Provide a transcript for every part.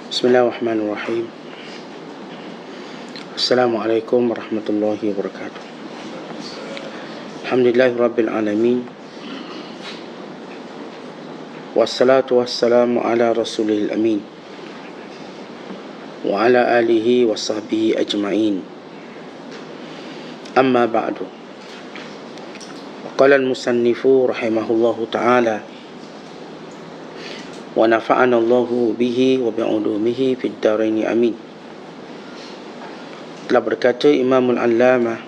Bismillahirrahmanirrahim. Assalamualaikum warahmatullahi wabarakatuh. Alhamdulillahirabbil alamin. Wassalatu wassalamu ala rasulil amin. Wa ala alihi wa sahbihi ajma'in. Amma ba'du. Qala al-musannifu rahimahullahu ta'ala wa nafa'ana Allahu bihi wa bi'ulumihi fid dharain amin. Telah berkata Imamul Allamah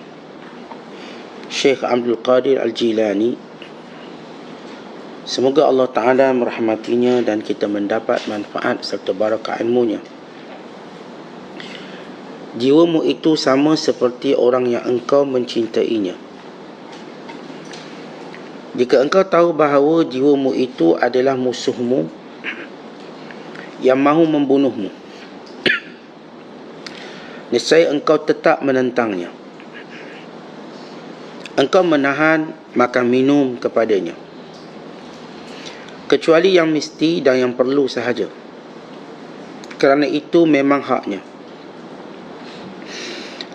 Syekh Abdul Qadir Al-Jilani, semoga Allah Ta'ala merahmatinya dan kita mendapat manfaat serta barakah ilmunya. Jiwamu itu sama seperti orang yang engkau mencintainya. Jika engkau tahu bahawa jiwamu itu adalah musuhmu yang mahu membunuhmu, nescaya engkau tetap menentangnya. Engkau menahan makan minum kepadanya, kecuali yang mesti dan yang perlu sahaja, kerana itu memang haknya.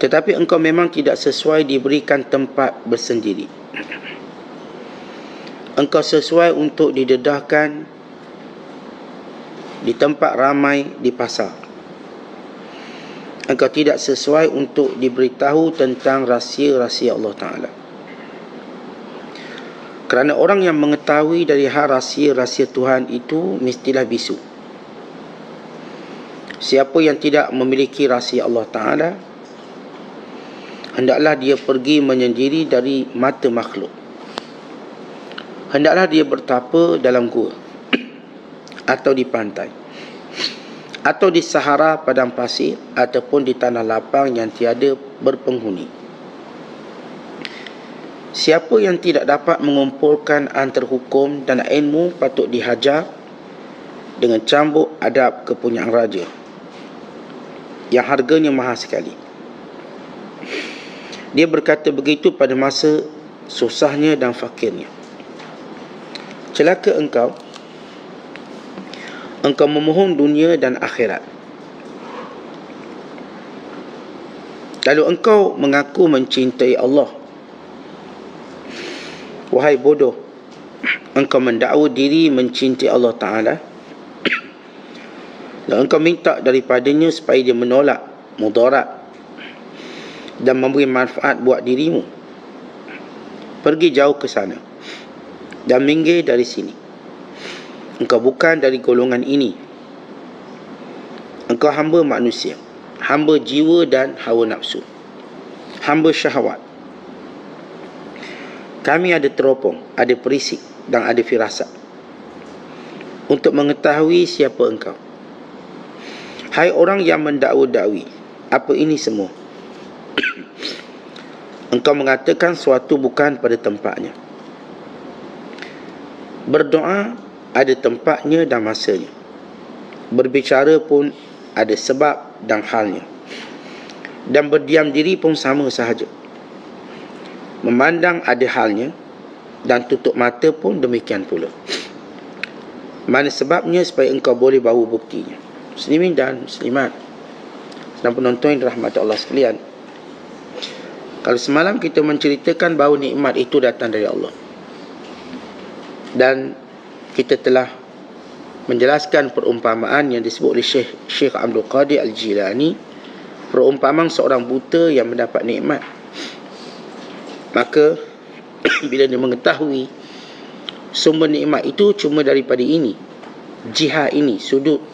Tetapi engkau memang tidak sesuai diberikan tempat bersendiri. Engkau sesuai untuk didedahkan di tempat ramai di pasar. Engkau tidak sesuai untuk diberitahu tentang rahsia-rahsia Allah Ta'ala. Kerana orang yang mengetahui dari hal rahsia-rahsia Tuhan itu mestilah bisu. Siapa yang tidak memiliki rahsia Allah Ta'ala, hendaklah dia pergi menyendiri dari mata makhluk. Hendaklah dia bertapa dalam gua, atau di pantai, atau di sahara padang pasir, ataupun di tanah lapang yang tiada berpenghuni. Siapa yang tidak dapat mengumpulkan antara hukum dan ilmu patut dihajar dengan cambuk adab kepunyaan raja yang harganya mahal sekali. Dia berkata begitu pada masa susahnya dan fakirnya. Celaka engkau memohon dunia dan akhirat, lalu engkau mengaku mencintai Allah. Wahai bodoh, engkau mendakwa diri mencintai Allah Ta'ala, dan engkau minta daripadanya supaya dia menolak mudarat dan memberi manfaat buat dirimu. Pergi jauh ke sana dan minggir dari sini. Engkau bukan dari golongan ini. Engkau hamba manusia, hamba jiwa dan hawa nafsu, hamba syahwat. Kami ada teropong, ada perisik dan ada firasat untuk mengetahui siapa engkau. Hai orang yang mendakwa-dakwi, apa ini semua? Engkau mengatakan suatu bukan pada tempatnya. Berdoa ada tempatnya dan masanya. Berbicara pun ada sebab dan halnya. Dan berdiam diri pun sama sahaja. Memandang ada halnya, dan tutup mata pun demikian pula. Mana sebabnya supaya engkau boleh bawa buktinya? Muslimin dan muslimat dan penonton yang dirahmati Allah sekalian, kalau semalam kita menceritakan bahawa nikmat itu datang dari Allah, dan kita telah menjelaskan perumpamaan yang disebut oleh Syekh Abdul Qadir Al-Jilani, perumpamaan seorang buta yang mendapat nikmat. Maka bila dia mengetahui sumber nikmat itu cuma daripada ini, jihad ini, sudut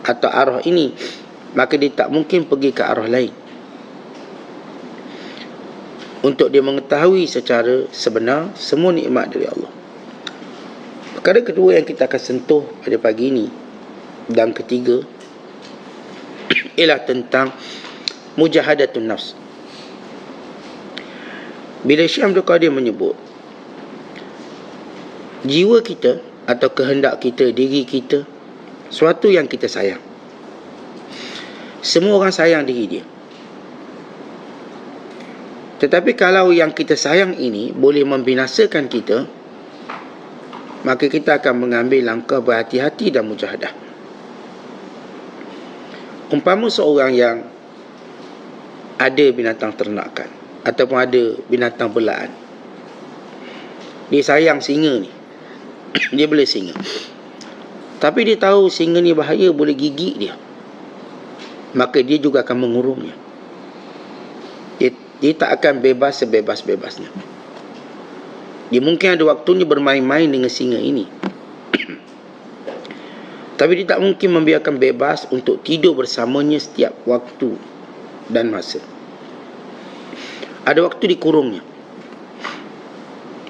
atau arah ini, maka dia tak mungkin pergi ke arah lain untuk dia mengetahui secara sebenar semua nikmat dari Allah. Perkara kedua yang kita akan sentuh pada pagi ini dan ketiga ialah tentang mujahadatun nafs. Bila Syekh Abdul Qadir menyebut jiwa kita atau kehendak kita, diri kita, suatu yang kita sayang. Semua orang sayang diri dia. Tetapi kalau yang kita sayang ini boleh membinasakan kita, maka kita akan mengambil langkah berhati-hati dan mujahadah. Umpama seorang yang ada binatang ternakan ataupun ada binatang belaan, dia sayang singa ni, dia boleh singa, tapi dia tahu singa ni bahaya, boleh gigit dia, maka dia juga akan mengurungnya. Dia tak akan bebas sebebas-bebasnya. Dia mungkin ada waktunya bermain-main dengan singa ini, tapi dia tak mungkin membiarkan bebas untuk tidur bersamanya setiap waktu dan masa. Ada waktu dikurungnya.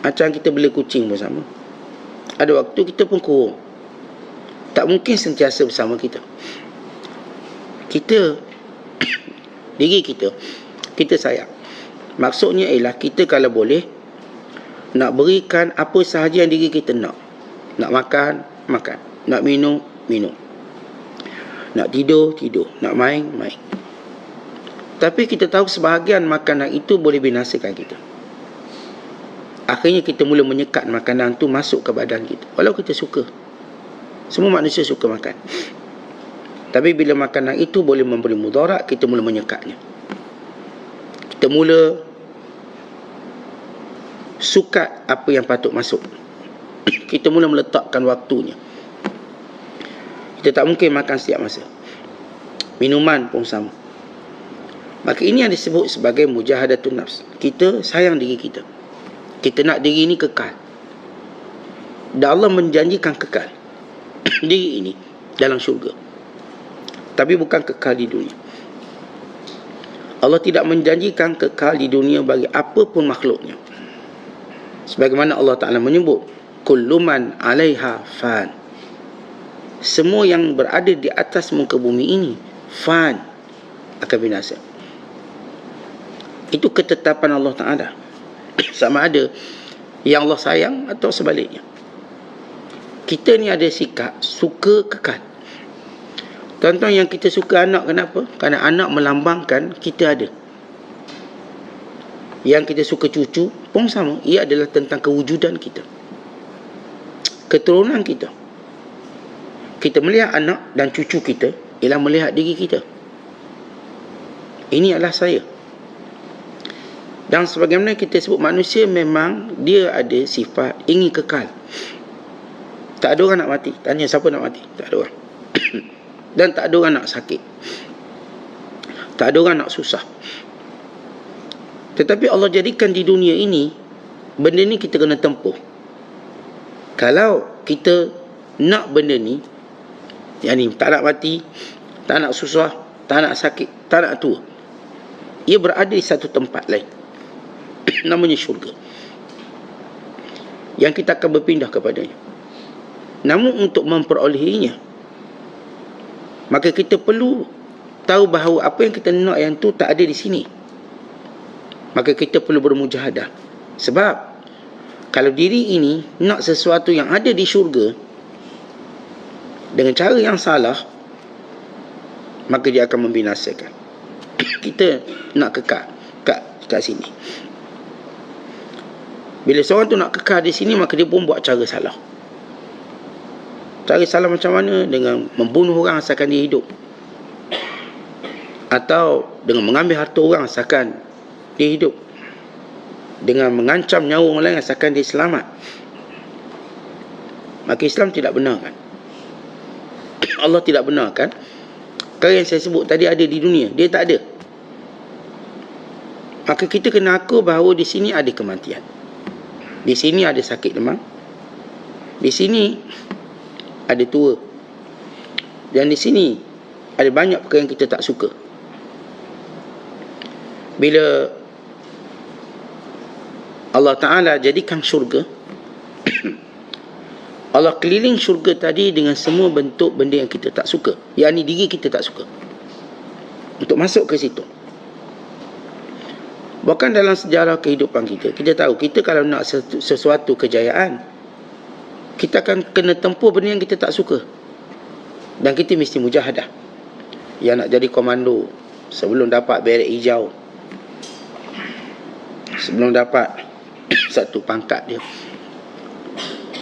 Macam kita bela kucing bersama, ada waktu kita pun kurung. Tak mungkin sentiasa bersama kita. Diri kita sayang. Maksudnya ialah kita kalau boleh nak berikan apa sahaja yang diri kita nak. Nak makan, makan. Nak minum, minum. Nak tidur, tidur. Nak main, main. Tapi kita tahu sebahagian makanan itu boleh binasakan kita. Akhirnya kita mula menyekat makanan tu masuk ke badan kita, walau kita suka. Semua manusia suka makan. Tapi bila makanan itu boleh memberi mudarat, kita mula menyekatnya. Kita mula sukat apa yang patut masuk. Kita mula meletakkan waktunya. Kita tak mungkin makan setiap masa. Minuman pun sama. Maka ini yang disebut sebagai mujahadatun nafs. Kita sayang diri kita. Kita nak diri ini kekal. Dan Allah menjanjikan kekal diri ini dalam syurga. Tapi bukan kekal di dunia. Allah tidak menjanjikan kekal di dunia bagi apapun makhluknya. Sebagaimana Allah Ta'ala menyebut, kullu man 'alaiha fan. Semua yang berada di atas muka bumi ini fan, akan binasa. Itu ketetapan Allah Ta'ala. Sama ada yang Allah sayang atau sebaliknya. Kita ni ada sikap suka kekal. Tuan-tuan, yang kita suka anak, kenapa? Kerana anak melambangkan kita ada. Yang kita suka cucu pun sama. Ia adalah tentang kewujudan kita, keturunan kita. Kita melihat anak dan cucu kita ialah melihat diri kita. Ini adalah saya. Dan sebagaimana kita sebut, manusia memang dia ada sifat ingin kekal. Tak ada orang nak mati. Tanya siapa nak mati? Tak ada orang. Dan tak ada orang nak sakit. Tak ada orang nak susah. Tetapi Allah jadikan di dunia ini, benda ni kita kena tempuh. Kalau kita nak benda ni, yang ni tak nak mati, tak nak susah, tak nak sakit, tak nak tua, ia berada di satu tempat lain, namanya syurga, yang kita akan berpindah kepadanya. Namun untuk memperolehinya, maka kita perlu tahu bahawa apa yang kita nak yang tu tak ada di sini. Maka kita perlu bermujahadah. Sebab kalau diri ini nak sesuatu yang ada di syurga dengan cara yang salah, maka dia akan membinasakan. Kita nak kekal kat sini. Bila seorang tu nak kekal di sini, maka dia pun buat cara salah. Cara salah macam mana? Dengan membunuh orang asalkan dia hidup, atau dengan mengambil harta orang asalkan dia hidup, dengan mengancam nyawa orang lain asalkan dia selamat. Maka Islam tidak benarkan. Allah tidak benarkan. Kalau yang saya sebut tadi ada di dunia, dia tak ada. Maka kita kena akui bahawa di sini ada kematian, di sini ada sakit demam, di sini ada tua, dan di sini ada banyak perkara yang kita tak suka. Bila Allah Ta'ala jadikan syurga, Allah keliling syurga tadi dengan semua bentuk benda yang kita tak suka, yakni diri kita tak suka, untuk masuk ke situ. Bahkan dalam sejarah kehidupan kita, kita tahu, kita kalau nak sesuatu kejayaan, kita akan kena tempuh benda yang kita tak suka. Dan kita mesti mujahadah. Yang nak jadi komando, sebelum dapat beret hijau, sebelum dapat satu pangkat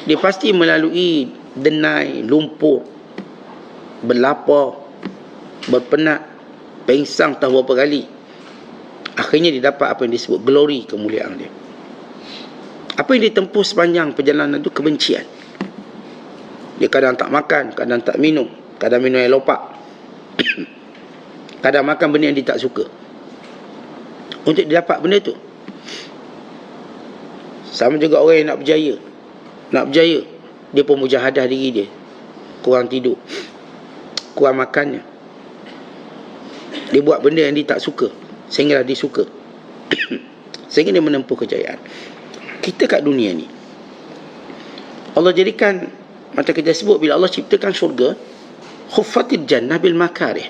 dia pasti melalui denai, lumpur, berlapar, berpenat, pengsang tahu berapa kali. Akhirnya dia dapat apa yang disebut glory, kemuliaan dia. Apa yang dia tempuh sepanjang perjalanan itu? Kebencian. Dia kadang tak makan, kadang tak minum, kadang minum air lopak, kadang makan benda yang dia tak suka, untuk dia dapat benda tu. Sama juga orang yang nak berjaya. Nak berjaya, dia pun mujahadah diri dia. Kurang tidur, kurang makannya, dia buat benda yang dia tak suka sehinggalah dia suka sehingga dia menempuh kejayaan. Kita kat dunia ni, Allah jadikan, macam kita sebut, bila Allah ciptakan syurga, khuffatil jannah bil makarih.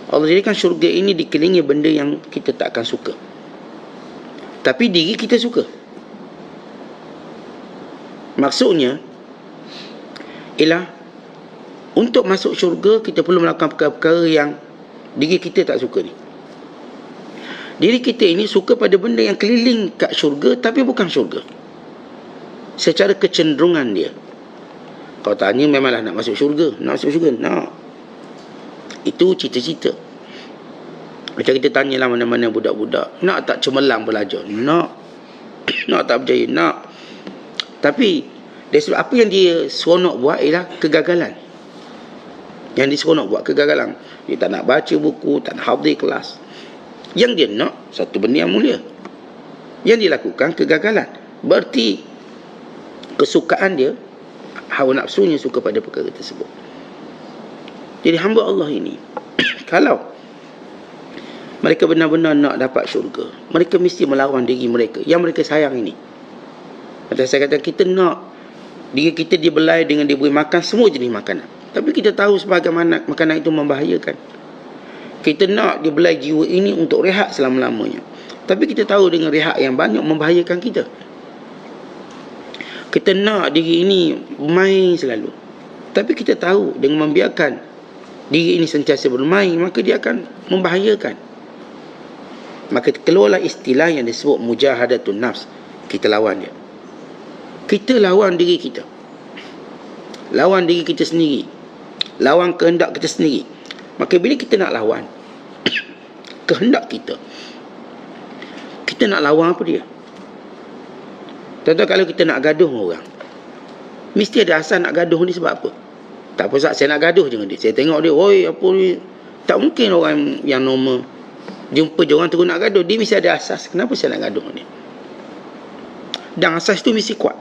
Allah jadikan syurga ini dikelilingi benda yang kita tak akan suka, tapi diri kita suka. Maksudnya ialah untuk masuk syurga kita perlu melakukan perkara-perkara yang diri kita tak suka ni. Diri kita ini suka pada benda yang keliling kat syurga tapi bukan syurga, secara kecenderungan dia. Kau tanya memanglah nak masuk syurga, nak masuk syurga, nak. Itu cita-cita. Macam kita tanyalah mana-mana budak-budak, nak tak cemerlang belajar? Nak. Nak tak berjaya? Nak. Tapi dari sebab apa yang dia seronok buat ialah kegagalan. Yang dia seronok buat kegagalan. Dia tak nak baca buku, tak nak hadir kelas. Yang dia nak satu benda yang mulia, yang dia lakukan kegagalan. Berarti kesukaan dia, hawa nafsunya suka pada perkara tersebut. Jadi hamba Allah ini kalau mereka benar-benar nak dapat syurga, mereka mesti melawan diri mereka yang mereka sayang ini. Macam saya kata, kita nak diri kita dibelai dengan diberi makan semua jenis makanan, tapi kita tahu sebagaimana makanan itu membahayakan. Kita nak dibelai jiwa ini untuk rehat selama-lamanya, tapi kita tahu dengan rehat yang banyak membahayakan kita. Kita nak diri ini bermain selalu, tapi kita tahu dengan membiarkan diri ini sentiasa bermain, maka dia akan membahayakan. Maka keluarlah istilah yang disebut mujahadatun nafs. Kita lawan dia. Kita lawan diri kita, lawan diri kita sendiri, lawan kehendak kita sendiri. Maka bila kita nak lawan kehendak kita, kita nak lawan apa dia? Contoh, kalau kita nak gaduh dengan orang, mesti ada asal nak gaduh ni sebab apa? Tak apa, saya nak gaduh dengan dia. Saya tengok dia, oi apa ni? Tak mungkin orang yang normal jumpa je orang terus nak gaduh. Dia mesti ada asas kenapa saya nak gaduh dengan dia, dan asas tu mesti kuat.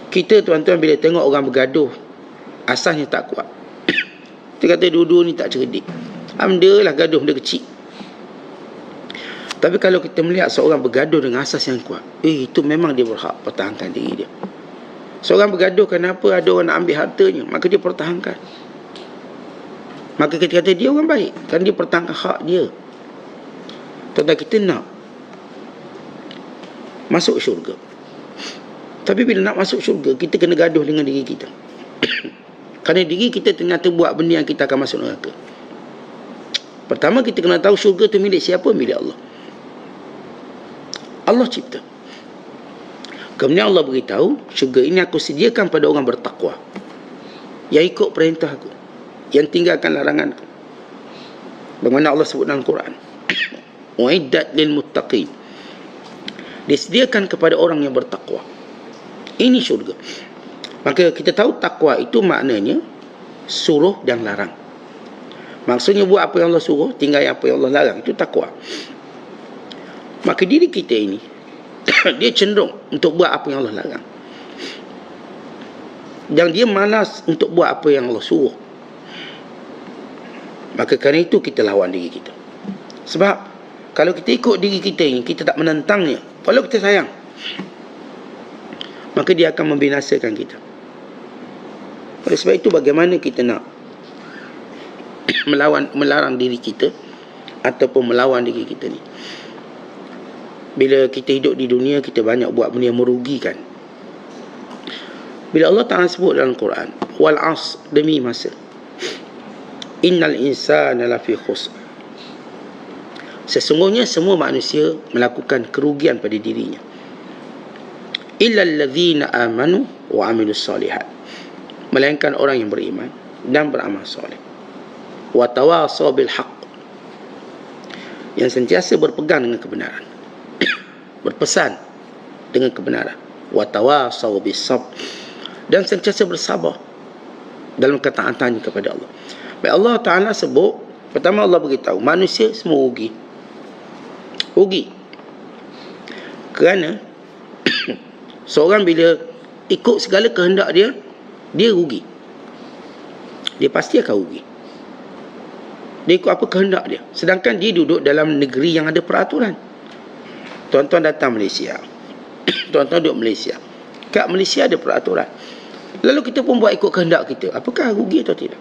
Kita tuan-tuan bila tengok orang bergaduh, asasnya tak kuat, kita kata dua-dua ni tak cerdik, dia lah gaduh, dia kecil. Tapi kalau kita melihat seorang bergaduh dengan asas yang kuat, itu memang dia berhak pertahankan diri dia. Seorang bergaduh kenapa ada orang nak ambil hartanya, maka dia pertahankan. Maka kita kata dia orang baik, kan dia pertahankan hak dia. Tuan-tuan, kita nak masuk syurga, tapi bila nak masuk syurga, kita kena gaduh dengan diri kita. Kerana diri kita ternyata buat benda yang kita akan masuk neraka. Pertama, kita kena tahu syurga itu milik siapa? Milik Allah. Allah cipta. Kemudian Allah beritahu, syurga ini aku sediakan pada orang bertakwa, yang ikut perintah aku, yang tinggalkan laranganku. Bagaimana Allah sebut dalam Quran, uiddat lil muttaqin, disediakan kepada orang yang bertakwa. Ini syurga. Maka kita tahu takwa itu maknanya suruh dan larang. Maksudnya buat apa yang Allah suruh, tinggal apa yang Allah larang, itu takwa. Maka diri kita ini dia cenderung untuk buat apa yang Allah larang, dan dia malas untuk buat apa yang Allah suruh. Maka kerana itu kita lawan diri kita. Sebab kalau kita ikut diri kita ini, kita tak menentangnya, walau kita sayang, maka dia akan membinasakan kita. Oleh sebab itu, bagaimana kita nak melarang diri kita ataupun melawan diri kita ni? Bila kita hidup di dunia, kita banyak buat benda yang merugikan. Bila Allah Ta'ala sebut dalam Quran, wal as, demi masa, innal insana lafi khusr, sesungguhnya semua manusia melakukan kerugian pada dirinya, illa allazina amanu wa amilus solihat, melainkan orang yang beriman dan beramal soleh. wa tawasaw bil haqq, yang sentiasa berpegang dengan kebenaran, berpesan dengan kebenaran, wa tawasaw bis sabr, dan sentiasa bersabar dalam ketaatannya kepada Allah. Baik, Allah Ta'ala sebut, pertama Allah beritahu manusia semua rugi. Kerana seorang bila ikut segala kehendak dia, dia rugi. Dia pasti akan rugi. Dia ikut apa kehendak dia. Sedangkan dia duduk dalam negeri yang ada peraturan. Tuan-tuan datang Malaysia. Tuan-tuan duduk Malaysia. Kat Malaysia ada peraturan. Lalu kita pun buat ikut kehendak kita. Apakah rugi atau tidak?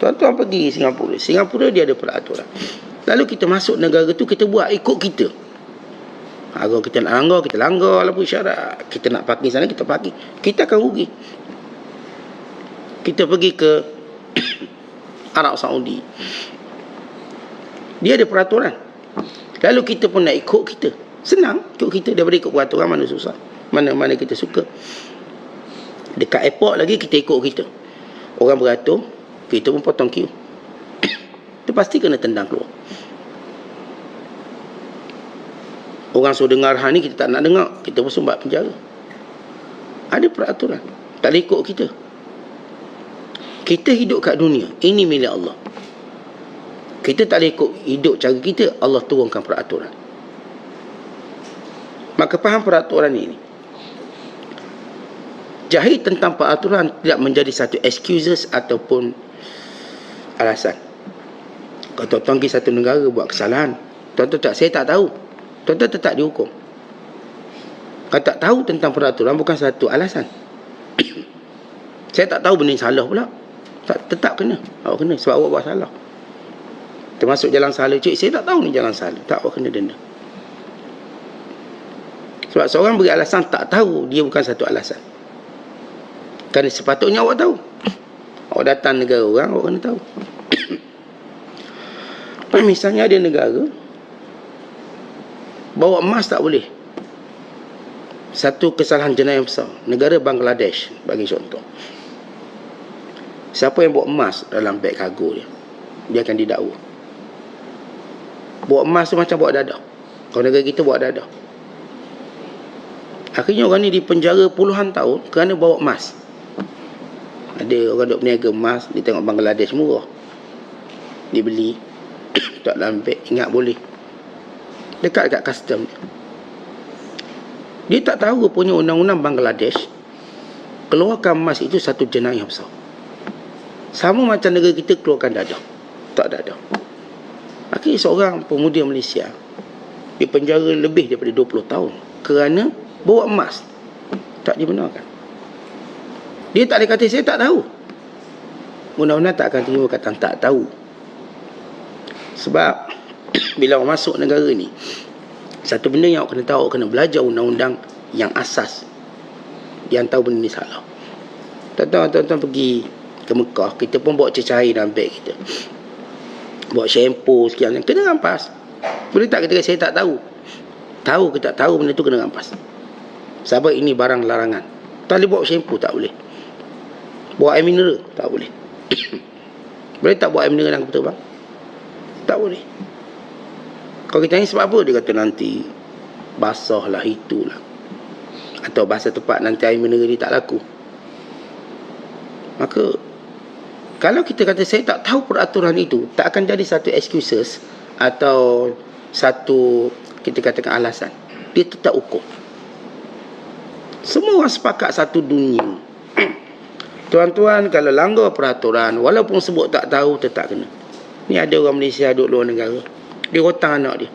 Tuan-tuan pergi Singapura. Singapura dia ada peraturan. Lalu kita masuk negara tu, kita buat ikut kita. Kalau kita nak langgar, kita langgar lah pun syarat. Kita nak parking sana, kita parking. Kita akan rugi. Kita pergi ke Arab Saudi. Dia ada peraturan. Lalu kita pun nak ikut kita. Senang ikut kita daripada ikut peraturan, mana susah. Mana-mana kita suka. Dekat airport lagi kita ikut kita. Orang beratur, kita pun potong queue. Itu pasti kena tendang keluar. Orang suruh dengar hal ni, kita tak nak dengar, kita pun sumbat penjara. Ada peraturan. Tak boleh ikut kita. Kita hidup kat dunia, ini milik Allah. Kita tak boleh ikut hidup cara kita, Allah turunkan peraturan. Maka faham peraturan ini. Jahil tentang peraturan tidak menjadi satu excuses ataupun alasan. Kalau tuan-tuan pergi satu negara buat kesalahan, tuan-tuan tak, saya tak tahu, tuan-tuan tetap dihukum. Kalau tak tahu tentang peraturan bukan satu alasan. Saya tak tahu benda ni salah pula, tetap kena. Awak kena sebab awak buat salah. Termasuk jalan salah. Cik, saya tak tahu ni jalan salah. Tak, awak kena denda. Sebab seorang beri alasan tak tahu, dia bukan satu alasan. Kerana sepatutnya awak tahu. Awak datang negara orang, awak kena tahu. Misalnya ada negara bawa emas tak boleh. Satu kesalahan jenayah besar. Negara Bangladesh bagi contoh. Siapa yang bawa emas dalam beg kargo dia, dia akan didakwa. Bawa emas tu macam bawa dadah. Kalau negara kita bawa dadah. Akhirnya orang ni dipenjara puluhan tahun kerana bawa emas. Ada orang duk berniaga emas, dia tengok Bangladesh murah, dia beli. Tak dalam beg, ingat boleh. Dekat custom dia. Dia tak tahu punya undang-undang Bangladesh keluarkan emas itu satu jenayah besar. Sama macam negara kita keluarkan dadah. Tak dadah. Akhirnya seorang pemuda Malaysia dipenjara lebih daripada 20 tahun kerana bawa emas. Tak dibenarkan. Dia tak boleh kata saya tak tahu. Undang-undang tak akan terima kata tak tahu. Sebab bila awak masuk negara ni, satu benda yang awak kena tahu, awak kena belajar undang-undang yang asas, yang tahu benda ni salah. Tuan-tuan pergi ke Mekah, kita pun bawa cecair dalam beg kita, bawa shampoo sekian, kena rampas. Boleh tak kita kata saya tak tahu? Tahu ke tak tahu, benda tu kena rampas. Sebab ini barang larangan. Tak boleh bawa shampoo, tak boleh. Bawa air mineral, tak boleh. Boleh tak bawa air mineral dalam kapal terbang? Tak boleh. Kalau kita tanya sebab apa, dia kata nanti basah lah, itulah. Atau bahasa tepat, nanti air mineral ni tak laku. Maka kalau kita kata saya tak tahu peraturan itu, tak akan jadi satu excuses atau satu kita katakan alasan. Dia tetap hukum. Semua orang sepakat satu dunia. Tuan-tuan, kalau langgar peraturan, walaupun sebut tak tahu, tetap kena. Ni ada orang Malaysia duduk luar negara, dia rotang anak dia,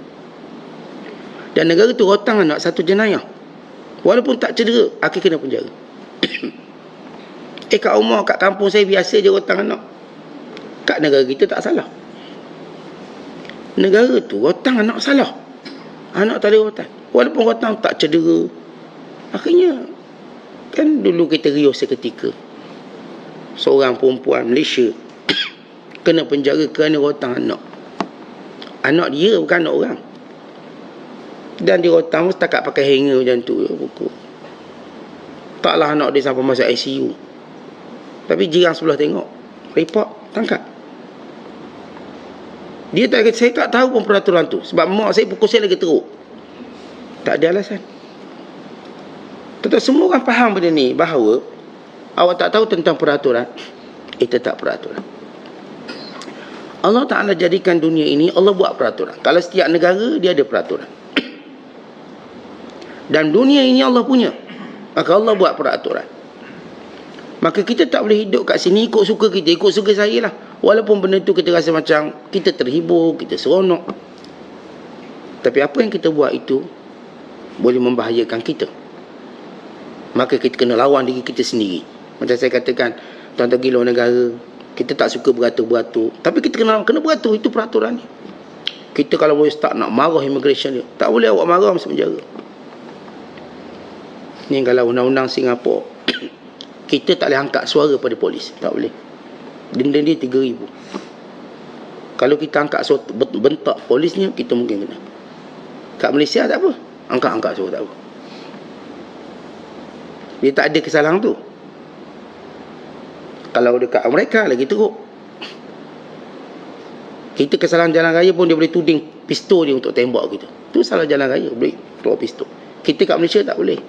dan negara tu rotang anak satu jenayah. Walaupun tak cedera, akhir kena penjara. Kat rumah, kat kampung saya biasa je rotang anak. Kat negara kita tak salah. Negara tu rotang anak salah. Anak tak boleh rotang. Walaupun rotang tak cedera. Akhirnya, kan dulu kita riuh seketika, seorang perempuan Malaysia kena penjara kerana rotang anak. Anak dia bukan anak orang. Dan dia rotang setakat pakai hanger macam tu. Taklah anak dia sampai masuk ICU. Tapi jiran sebelah tengok, report, tangkap. Dia tak kata, saya tak tahu pun peraturan tu. Sebab mak saya pukul saya lagi teruk. Tak ada alasan. Tetapi semua orang faham benda ni, bahawa awak tak tahu tentang peraturan, itu tak peraturan. Allah Ta'ala jadikan dunia ini, Allah buat peraturan. Kalau setiap negara, dia ada peraturan. Dan dunia ini Allah punya, maka Allah buat peraturan. Maka kita tak boleh hidup kat sini ikut suka kita, ikut suka saya lah. Walaupun benda tu kita rasa macam kita terhibur, kita seronok. Tapi apa yang kita buat itu boleh membahayakan kita. Maka kita kena lawan diri kita sendiri. Macam saya katakan, tuan-tuan pergi luar negara, kita tak suka beratur-beratur, tapi kita kena beratur, itu peraturan ni. Kita kalau boleh start nak marah immigration dia, tak boleh awak marah masuk penjara. Ni kalau undang-undang Singapura, kita tak boleh angkat suara pada polis, tak boleh. Denda dia 3,000. Kalau kita angkat suara bentak polisnya, kita mungkin kena. Kat Malaysia tak apa, angkat suara tak apa. Dia tak ada kesalahan tu. Kalau dekat Amerika lagi teruk. Kita kesalahan jalan raya pun dia boleh tuding pistol dia untuk tembak kita. Tu salah jalan raya, boleh keluar pistol. Kita kat Malaysia tak boleh.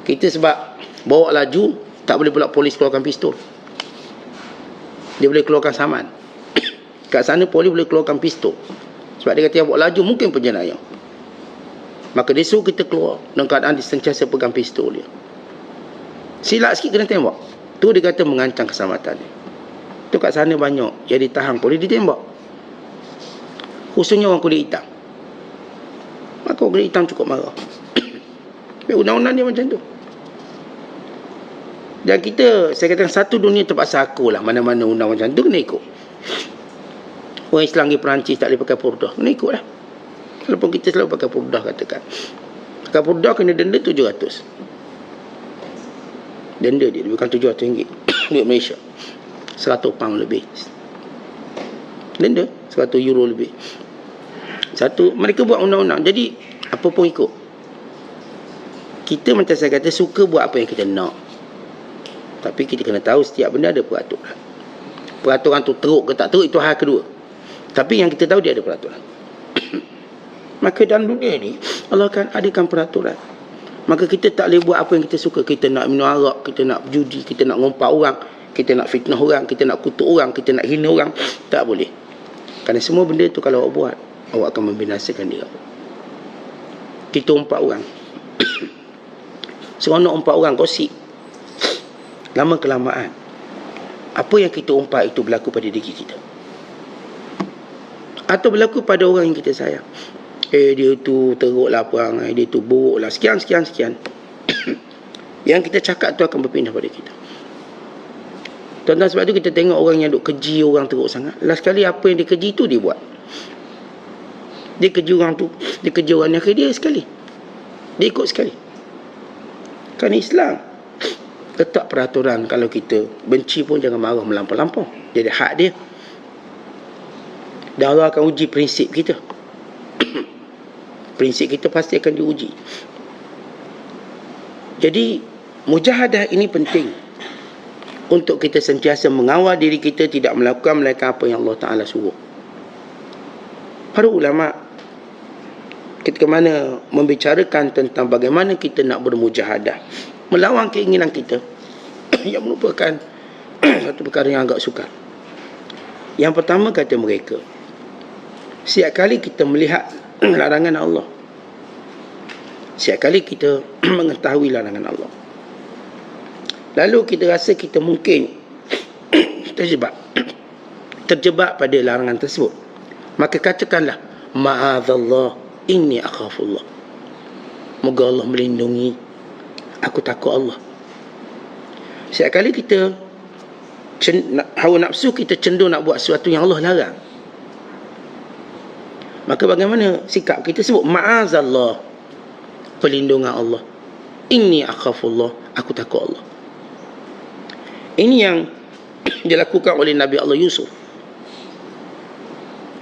Kita sebab bawa laju, tak boleh pula polis keluarkan pistol. Dia boleh keluarkan saman. Kat sana polis boleh keluarkan pistol. Sebab dia kata yang bawa laju mungkin penjenayah. Maka dia suruh kita keluar dalam keadaan dia sentiasa pegang pistol dia. Silap sikit kena tembak. Tu dia kata mengancam keselamatan dia. Tu kat sana banyak yang ditahan polis ditembak. Khususnya orang kulit hitam. Maka orang kulit hitam cukup marah. Undang-undang dia macam tu. Dan kita, saya katakan satu dunia terpaksa aku lah, mana-mana undang macam tu kena ikut. Orang Islam pergi Perancis tak boleh pakai purdah, kena ikut lah. Walaupun kita selalu pakai purdah, katakan pakai purdah kena denda 700. Denda dia bukan RM700 duit Malaysia, 100 pound lebih. Denda 100 euro lebih. Satu, mereka buat undang-undang, jadi apa pun ikut. Kita macam saya kata, suka buat apa yang kita nak. Tapi kita kena tahu setiap benda ada peraturan. Peraturan tu teruk ke tak teruk, itu hal kedua. Tapi yang kita tahu dia ada peraturan. Maka dalam dunia ni Allah akan adakan peraturan. Maka kita tak boleh buat apa yang kita suka. Kita nak minum arak, kita nak judi, kita nak ngumpat orang, kita nak fitnah orang, kita nak kutuk orang, kita nak hina orang. Tak boleh. Kerana semua benda tu kalau awak buat, awak akan membinasakan diri awak. Kita umpat orang. Seronok umpat orang, gosip. Lama kelamaan, apa yang kita umpat itu berlaku pada diri kita, atau berlaku pada orang yang kita sayang. Dia tu teruklah perangai, dia tu buruklah, sekian. Yang kita cakap tu akan berpindah pada kita. Tuan-tuan, sebab tu kita tengok orang yang duk keji orang teruk sangat. Last kali apa yang dia keji tu dia buat. Dia keji orang tu, dia keji orang ni, akhirnya dia sekali. Dia ikut sekali. Kan Islam letak peraturan, kalau kita benci pun jangan marah melampau-lampau. Dia ada hak dia. Dan Allah akan uji prinsip kita. Prinsip kita pasti akan diuji. Jadi mujahadah ini penting untuk kita sentiasa mengawal diri kita tidak melakukan apa yang Allah Ta'ala suruh. Para ulama ketika mana membicarakan tentang bagaimana kita nak bermujahadah melawan keinginan kita, yang merupakan satu perkara yang agak sukar. Yang pertama, kata mereka, setiap kali kita melihat larangan Allah, setiap kali kita mengetahui larangan Allah, lalu kita rasa kita mungkin terjebak pada larangan tersebut, maka katakanlah, ma'adzallah, inni akhafullah. Moga Allah melindungi, aku takut Allah. Setiap kali kita hawa nafsu kita cenderung nak buat sesuatu yang Allah larang, maka bagaimana sikap kita? Sebut ma'azallah, perlindungan Allah. Inni akhafullah, aku takut Allah. Ini yang dilakukan oleh Nabi Allah Yusuf.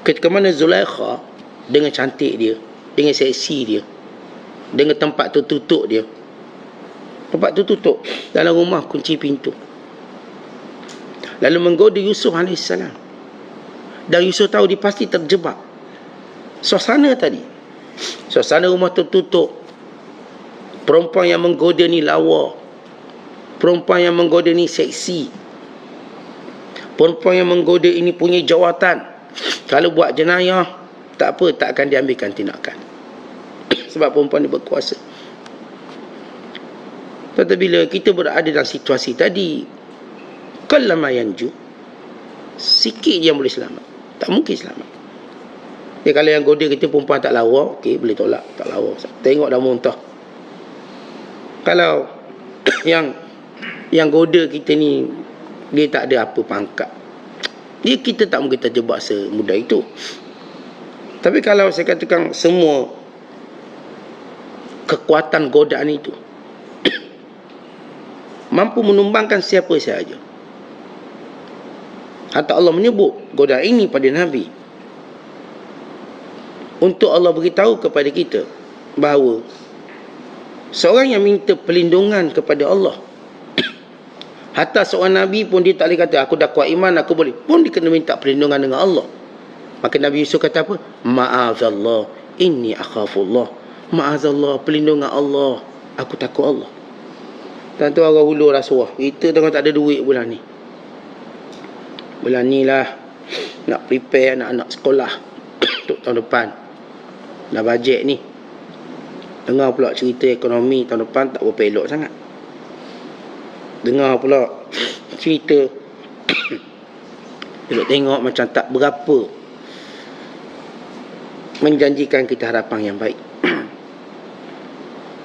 Ketika mana Zulaikha dengan cantik dia, dengan seksi dia, dengan tempat tertutup dia, tempat tu tutup, dalam rumah kunci pintu, lalu menggoda Yusuf AS. Dan Yusuf tahu dia pasti terjebak. Suasana tadi, suasana rumah tertutup, perempuan yang menggoda ni lawa, perempuan yang menggoda ni seksi, perempuan yang menggoda ini punya jawatan. Kalau buat jenayah, tak apa, tak akan diambilkan tindakan. Sebab perempuan ni berkuasa. Tetapi bila kita berada dalam situasi tadi, qallama yanju, sikit je yang boleh selamat. Tak mungkin selamat. Kalau yang goda kita perempuan tak lawa, okey, boleh tolak. Tak lawa, tengok dah muntah. Kalau yang goda kita ni, dia tak ada apa pangkat, dia kita tak mungkin terjebak semudah itu. Tapi kalau saya katakan semua kekuatan godaan itu mampu menumbangkan siapa sahaja. Hatta Allah menyebut godaan ini pada Nabi, untuk Allah beritahu kepada kita bahawa seorang yang minta perlindungan kepada Allah, hatta seorang Nabi pun dia tak boleh kata aku dah kuat iman, aku boleh, pun dia kena minta perlindungan dengan Allah. Maka Nabi Yusuf kata apa? Ma'azallah, inni akhafullah. Ma'azallah, perlindungan Allah, aku takut Allah. Dan tu orang hulu rasuah, kita tengok tak ada duit bulan ni. Bulan ni lah nak prepare anak-anak sekolah untuk tahun depan. Dah bajet ni. Dengar pula cerita ekonomi tahun depan tak berapa elok sangat. Dengar pula cerita duduk tengok macam tak berapa menjanjikan kita harapan yang baik.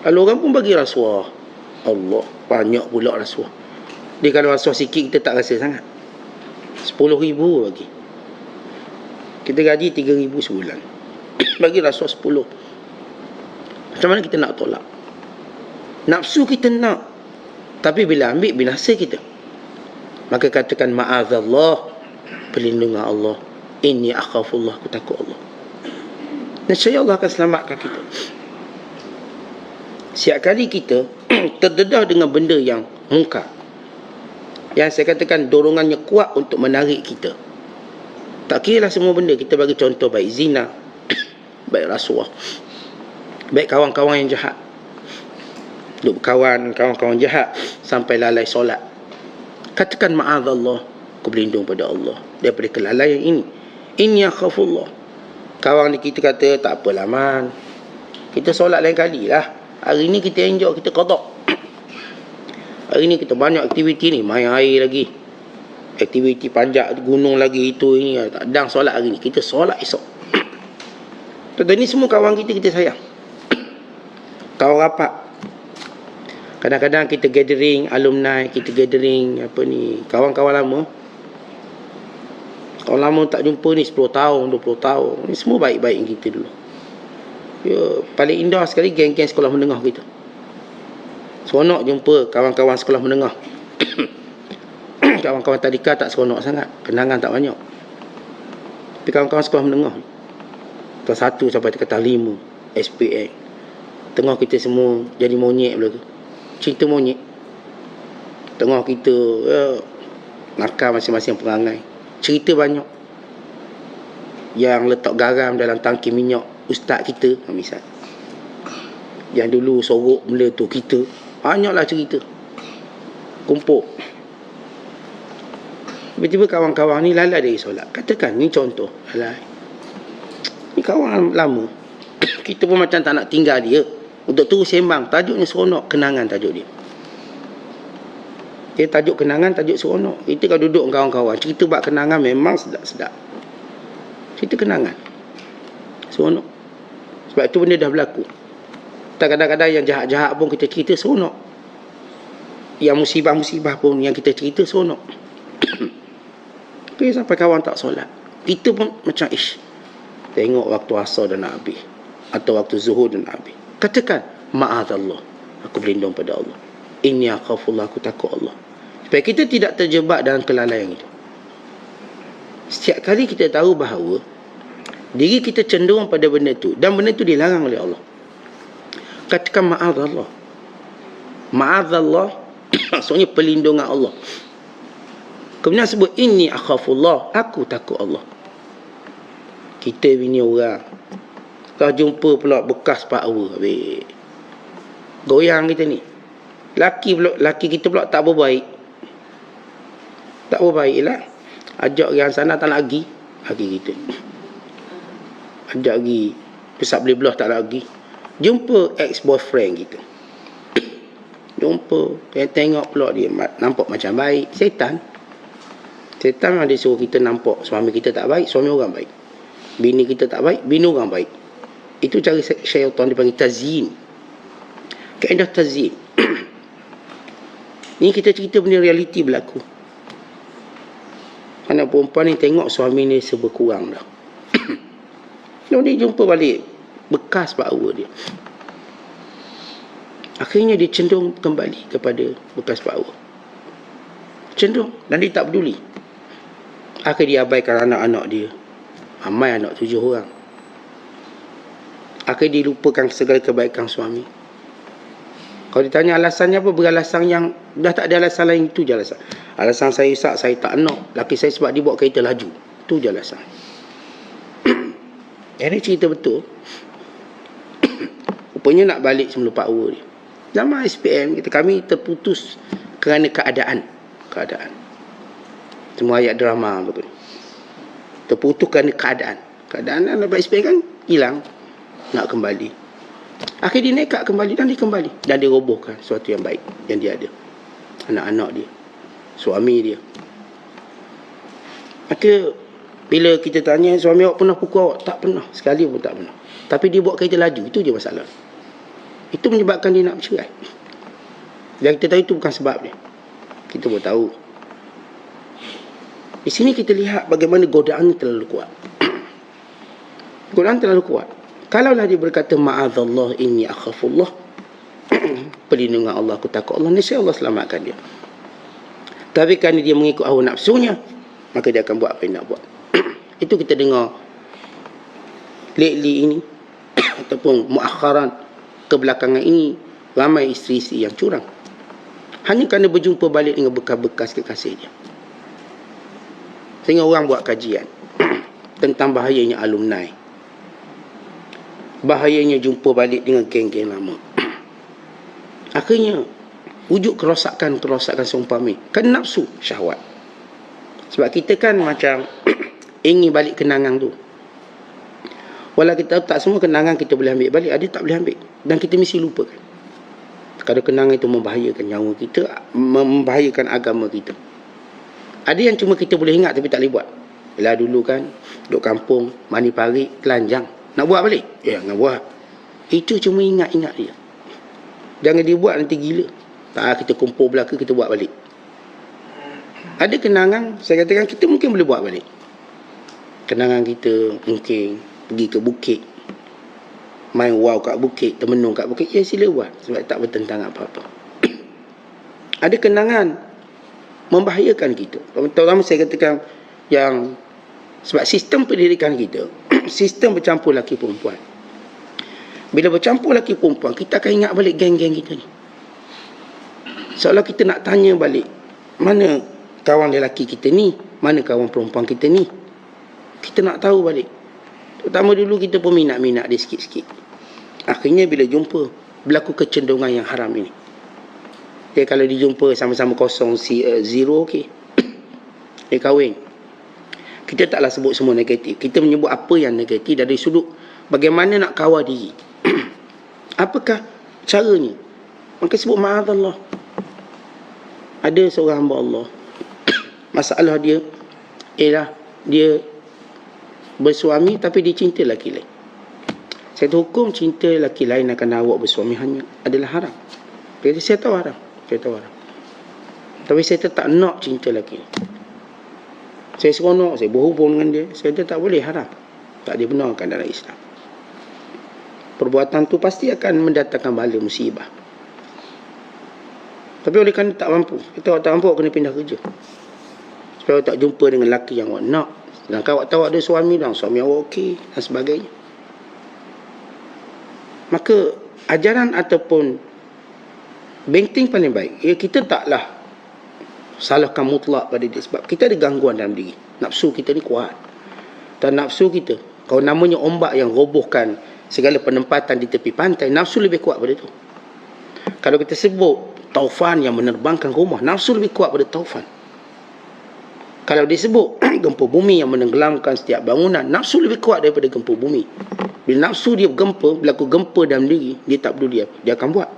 Lalu orang pun bagi rasuah. Allah, banyak pula rasuah. Dia kalau rasuah sikit kita tak rasa sangat. 10,000 bagi. Kita gaji 3,000 sebulan. Bagi rasuah 10. Macam mana kita nak tolak? Nafsu kita nak, tapi bila ambil binasa kita. Maka katakan ma'azallah, perlindungan Allah, inni akhafullah, aku takut Allah. Nescaya Allah akan selamatkan kita. Setiap kali kita terdedah dengan benda yang mungkar, yang saya katakan dorongannya kuat untuk menarik kita, tak kira lah semua benda. Kita bagi contoh, baik zina, baik rasuah, baik kawan-kawan yang jahat, duk berkawan kawan-kawan jahat sampai lalai solat. Katakan ma'azallah, aku berlindung pada Allah daripada kelalaian ini. Inni akhafullah. Kawan ni kita kata tak apalah man, kita solat lain kali lah, hari ni kita enjoy, kita qada. Hari ni kita banyak aktiviti ni, main air lagi, aktiviti panjat gunung lagi, itu ini, tak ada solat hari ni, kita solat esok. Tentu ni semua kawan kita sayang. Kawan rapat. Kadang-kadang kita gathering alumni, kita gathering apa ni, kawan-kawan lama. Kawan lama tak jumpa ni 10 tahun, 20 tahun. Ni semua baik-baik kita dulu. Ya, paling indah sekali geng-geng sekolah menengah kita. Seronok jumpa kawan-kawan sekolah menengah. Kawan-kawan tadika tak seronok sangat, kenangan tak banyak. Tapi kawan-kawan sekolah menengah, kelas 1 sampai kelas 5 SPM, tengah kita semua jadi monyet pula tu. Cinta monyet. Tengah kita nakal masing-masing perangai. Cerita banyak. Yang letak garam dalam tangki minyak ustaz kita, misal. Yang dulu sorok benda tu kita. Banyaklah cerita. Kumpul. Tiba-tiba kawan-kawan ni lalai dari solat. Katakan ni contoh. Lalai. Ni kawan lama. Kita pun macam tak nak tinggal dia. Untuk terus sembang. Tajuknya seronok. Kenangan tajuk dia. Dia tajuk kenangan, tajuk seronok. Kita kalau duduk dengan kawan-kawan, cerita buat kenangan memang sedap-sedap. Cerita kenangan seronok. Sebab itu benda dah berlaku. Kadang-kadang yang jahat-jahat pun kita cerita seronok. Yang musibah-musibah pun yang kita cerita seronok. Okay, sampai kawan tak solat, kita pun macam tengok waktu asar dah nak habis, atau waktu zuhur dah nak habis. Katakan ma'azallah, aku berlindung pada Allah. Inni akhafullah, aku takut Allah. Supaya kita tidak terjebak dalam kelalaian itu. Setiap kali kita tahu bahawa diri kita cenderung pada benda itu, dan benda itu dilarang oleh Allah, katakan ma'azallah. Ma'azallah maksudnya perlindungan Allah. Kemudian sebut inni akhafullah, aku takut Allah. Kita bini orang. Kau jumpa pula bekas power. Habis. Goyang kita ni. Laki kita pula tak berbaik. Tak berbaik lah. Ajak yang sana tak nak pergi. Laki kita. Ajak pergi. Pesat beli belah tak nak pergi. Jumpa ex-boyfriend kita. Jumpa. Tengok pula dia. Nampak macam baik. Setan yang dia suruh kita nampak suami kita tak baik, suami orang baik. Bini kita tak baik, bini orang baik. Itu cara syaitan dipanggil tazyin. Kaedah tazyin. Ni kita cerita benda realiti berlaku. Anak perempuan ni tengok suami ni serba kurang dah. Lalu dia jumpa balik bekas power dia. Akhirnya dia cenderung kembali kepada bekas power. Cenderung. Dan dia tak peduli. Akhirnya dia abaikan anak-anak dia. Ramai anak 7 orang. Akhirnya dia lupakan segala kebaikan suami. Kalau ditanya alasannya apa, beralasan yang dah tak ada alasan lain, itu je alasan. Alasan saya isak, saya tak nak. Laki saya sebab dia bawa kereta laju. Itu je alasan. Ini cerita betul. Rupanya nak balik semula power dia. Zaman SPM, kami terputus kerana keadaan. Semua ayat drama betul. Terputus kerana keadaan. Keadaan lepas SPM kan hilang. Nak kembali. Akhirnya dia nekat kembali dan dia kembali. Dan dia robohkan sesuatu yang baik yang dia ada. Anak-anak dia. Suami dia. Maka bila kita tanya, suami awak pernah pukul awak? Tak pernah. Sekali pun tak pernah. Tapi dia bawa kereta laju. Itu je masalah. Itu menyebabkan dia nak bercerai. Dan kita tahu itu bukan sebab dia. Kita pun tahu. Di sini kita lihat bagaimana godaan terlalu kuat. Godaan terlalu kuat. Kalaulah dia berkata, ma'adzallah inni akhafullah. Perlindungan Allah, aku takut Allah. Nescaya Allah selamatkan dia. Tapi kerana dia mengikut hawa nafsunya, maka dia akan buat apa yang nak buat. Itu kita dengar lately ini ataupun muakharan kebelakangan ini, ramai isteri-isteri yang curang hanya kerana berjumpa balik dengan bekas-bekas kekasih dia. Sehingga orang buat kajian tentang bahayanya alumni, bahayanya jumpa balik dengan geng-geng lama. Akhirnya wujud kerosakan seumpama kan nafsu syahwat. Sebab kita kan macam ingin balik kenangan tu. Walau kita tak semua kenangan kita boleh ambil balik, ada tak boleh ambil. Dan kita mesti lupakan. Kadang kenangan itu membahayakan nyawa kita, membahayakan agama kita. Ada yang cuma kita boleh ingat tapi tak boleh buat. Bila dulu kan, duduk kampung, mani parik, telanjang. Nak buat balik? Ya, nak buat. Itu cuma ingat-ingat dia. Jangan dibuat nanti gila. Tak, kita kumpul belaka, kita buat balik. Ada kenangan, saya katakan kita mungkin boleh buat balik. Kenangan kita mungkin pergi ke bukit, main wow kat bukit, termenung kat bukit, ya sila buat. Sebab tak bertentang apa-apa. Ada kenangan membahayakan kita. Terutama saya katakan yang sebab sistem pendidikan kita, sistem bercampur lelaki perempuan. Bila bercampur lelaki perempuan, kita akan ingat balik geng-geng kita ni. Seolah kita nak tanya balik, mana kawan lelaki kita ni, mana kawan perempuan kita ni. Kita nak tahu balik. Terutama dulu kita pun minat-minat dia sikit-sikit. Akhirnya bila jumpa, berlaku kecenderungan yang haram ini. Dia kalau dijumpa sama-sama kosong zero, okey. Dia kahwin. Kita taklah sebut semua negatif. Kita menyebut apa yang negatif dari sudut bagaimana nak kawal diri. Apakah caranya? Maka sebut ma'adzallah. Ada seorang hamba Allah. Masalah dia ialah dia bersuami tapi dia cinta lelaki lain. Satu hukum cinta lelaki lain akan awak bersuami hanya adalah haram. Jadi saya tahu haram. Tapi saya tetap nak cinta lelaki ni. Saya seronok, saya berhubung dengan dia. Saya kata tak boleh, haram. Tak dibenarkan dalam Islam. Perbuatan tu pasti akan mendatangkan bala musibah. Tapi oleh kerana tak mampu, kita awak tak mampu, awak kena pindah kerja. Supaya awak tak jumpa dengan lelaki yang awak nak. Sedangkan awak tahu ada suami dan suami awak okey dan sebagainya. Maka ajaran ataupun benteng paling baik, kita taklah salahkan mutlak pada dia. Sebab kita ada gangguan dalam diri. Nafsu kita ni kuat. Dan nafsu kita, Kalau namanya ombak yang robohkan segala penempatan di tepi pantai, nafsu lebih kuat pada tu. Kalau kita sebut taufan yang menerbangkan rumah, nafsu lebih kuat pada taufan. Kalau disebut gempa bumi yang menenggelamkan setiap bangunan, nafsu lebih kuat daripada gempa bumi. Bila nafsu dia gempa, berlaku gempa dalam diri, dia tak peduli apa, dia akan buat.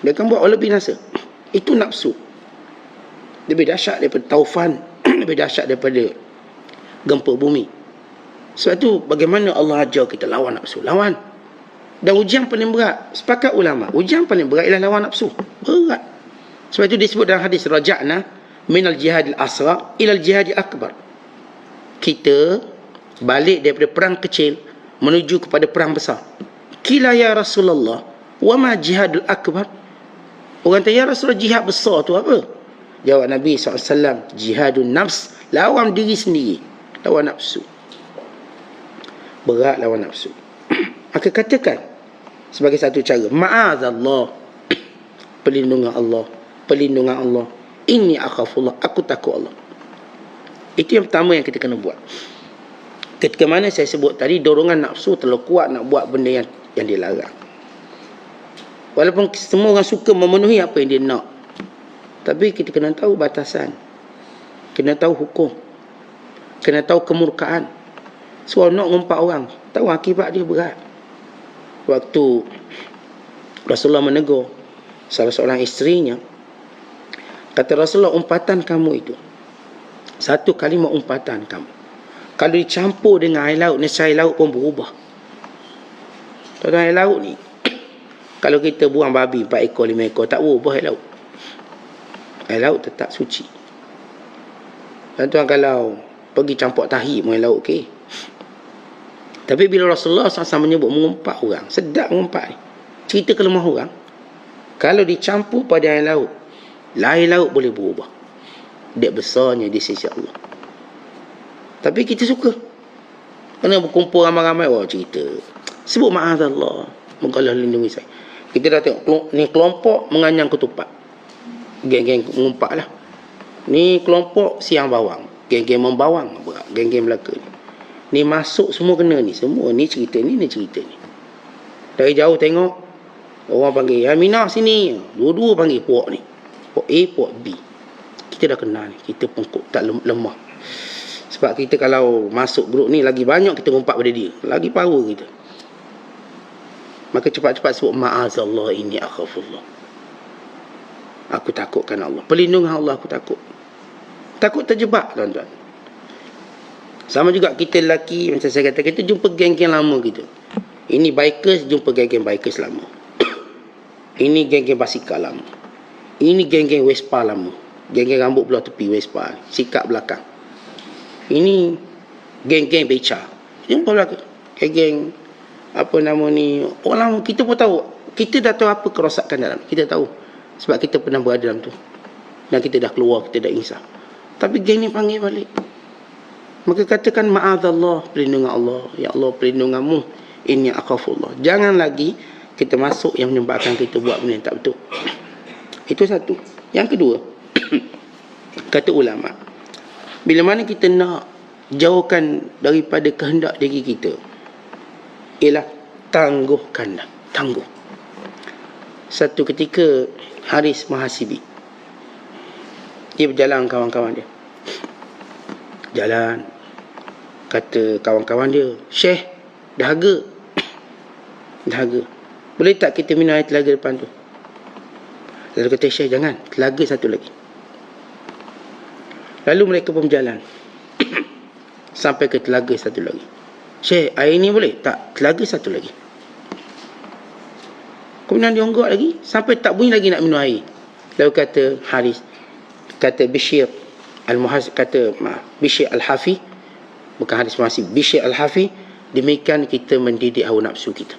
Dia akan buat walau binasa. Itu nafsu. Lebih dahsyat daripada taufan, lebih dahsyat daripada gempa bumi. Sebab tu bagaimana Allah ajar kita lawan nafsu, lawan. Dan ujian paling berat, sepakat ulama, ujian paling berat ialah lawan nafsu. Berat. Sebab itu disebut dalam hadis, raja'na minal jihadil asra ilal jihadil akbar. Kita balik daripada perang kecil menuju kepada perang besar. Qila ya Rasulullah, wa ma jihadul akbar? Orang tanya, ya Rasulullah, jihad besar tu apa? Jawab Nabi SAW, jihadun nafs, lawan diri sendiri, lawan nafsu. Berat lawan nafsu. Maka katakan sebagai satu cara, ma'azallah, perlindungan Allah, perlindungan Allah, inni akhafullah, aku takut Allah. Itu yang pertama yang kita kena buat. Ketika mana saya sebut tadi, dorongan nafsu terlalu kuat nak buat benda yang dilarang. Walaupun semua orang suka memenuhi apa yang dia nak, tapi kita kena tahu batasan, kena tahu hukum, kena tahu kemurkaan. Seronok ngumpat orang, tahu akibat dia berat. Waktu Rasulullah menegur salah seorang isterinya, kata Rasulullah, umpatan kamu itu, satu kalimah umpatan kamu, kalau dicampur dengan air laut, nescaya air laut pun berubah. Tuan air laut ni, kalau kita buang babi 4 ekor 5 ekor, tak berubah air laut. Air laut tetap suci. Dan tuan kalau pergi campur tahi pun air laut okey. Tapi bila Rasulullah SAW menyebut mengumpat orang, sedap mengumpat ni, cerita kelemah orang, kalau dicampur pada air laut, air laut boleh berubah. Dia besarnya di sisi Allah. Tapi kita suka. Kena berkumpul ramai-ramai, wah cerita. Sebut ma'azallah, moga Allah lindungi saya. Kita dah tengok ni kelompok menganyang ketupat, geng-geng mengumpat lah. Ni kelompok siang bawang, geng-geng membawang, geng-geng Melaka ni. Ni masuk semua kena ni, semua ni cerita ni cerita ni. Dari jauh tengok orang panggil Aminah sini, dua-dua panggil puak ni, puak A, puak B. Kita dah kenal ni, kita pun tak lemah. Sebab kita kalau masuk grup ni, lagi banyak kita ngumpat pada dia, lagi power kita. Maka cepat-cepat sebut ma'azallah, inni akhafullah, aku takutkan Allah, perlindungan Allah aku takut. Takut terjebak, tuan-tuan. Sama juga kita lelaki, macam saya kata, kita jumpa geng-geng lama kita. Ini bikers jumpa geng-geng bikers lama. Ini geng-geng basikal lama. Ini geng-geng Vespa lama. Geng-geng rambut belah tepi Vespa, sikat belakang. Ini geng-geng beca. Jumpa belakang. Geng-geng apa nama ni, orang lama. Kita pun tahu, kita dah tahu apa kerosakan dalam, kita tahu sebab kita pernah berada dalam tu, dan kita dah keluar, kita dah insaf. Tapi geng ni panggil balik. Maka katakan ma'adallah, perlindungan Allah, ya Allah perlindunganmu, inni akhafullah. Jangan lagi kita masuk yang menyebabkan kita buat benda yang tak betul. Itu satu. Yang kedua, kata ulama, bila mana kita nak jauhkan daripada kehendak diri kita, ialah tangguhkanlah, tangguh. Satu ketika Haris Mahasibi, dia berjalan kawan-kawan dia, jalan, kata kawan-kawan dia, Syekh, dahaga, dahaga, boleh tak kita minum air telaga depan tu? Lalu kata Syekh, jangan, telaga satu lagi. Lalu mereka pun berjalan sampai ke telaga satu lagi. Syekh, air ni boleh tak? Telaga satu lagi. Kemudian dia onggok lagi sampai tak bunyi lagi nak minum air. Lalu kata Haris, kata Bishr Al-Muhasib, kata Bishr Al-Hafi, bukan Haris Muhasib, Bishr Al-Hafi, demikian kita mendidik hawa nafsu kita.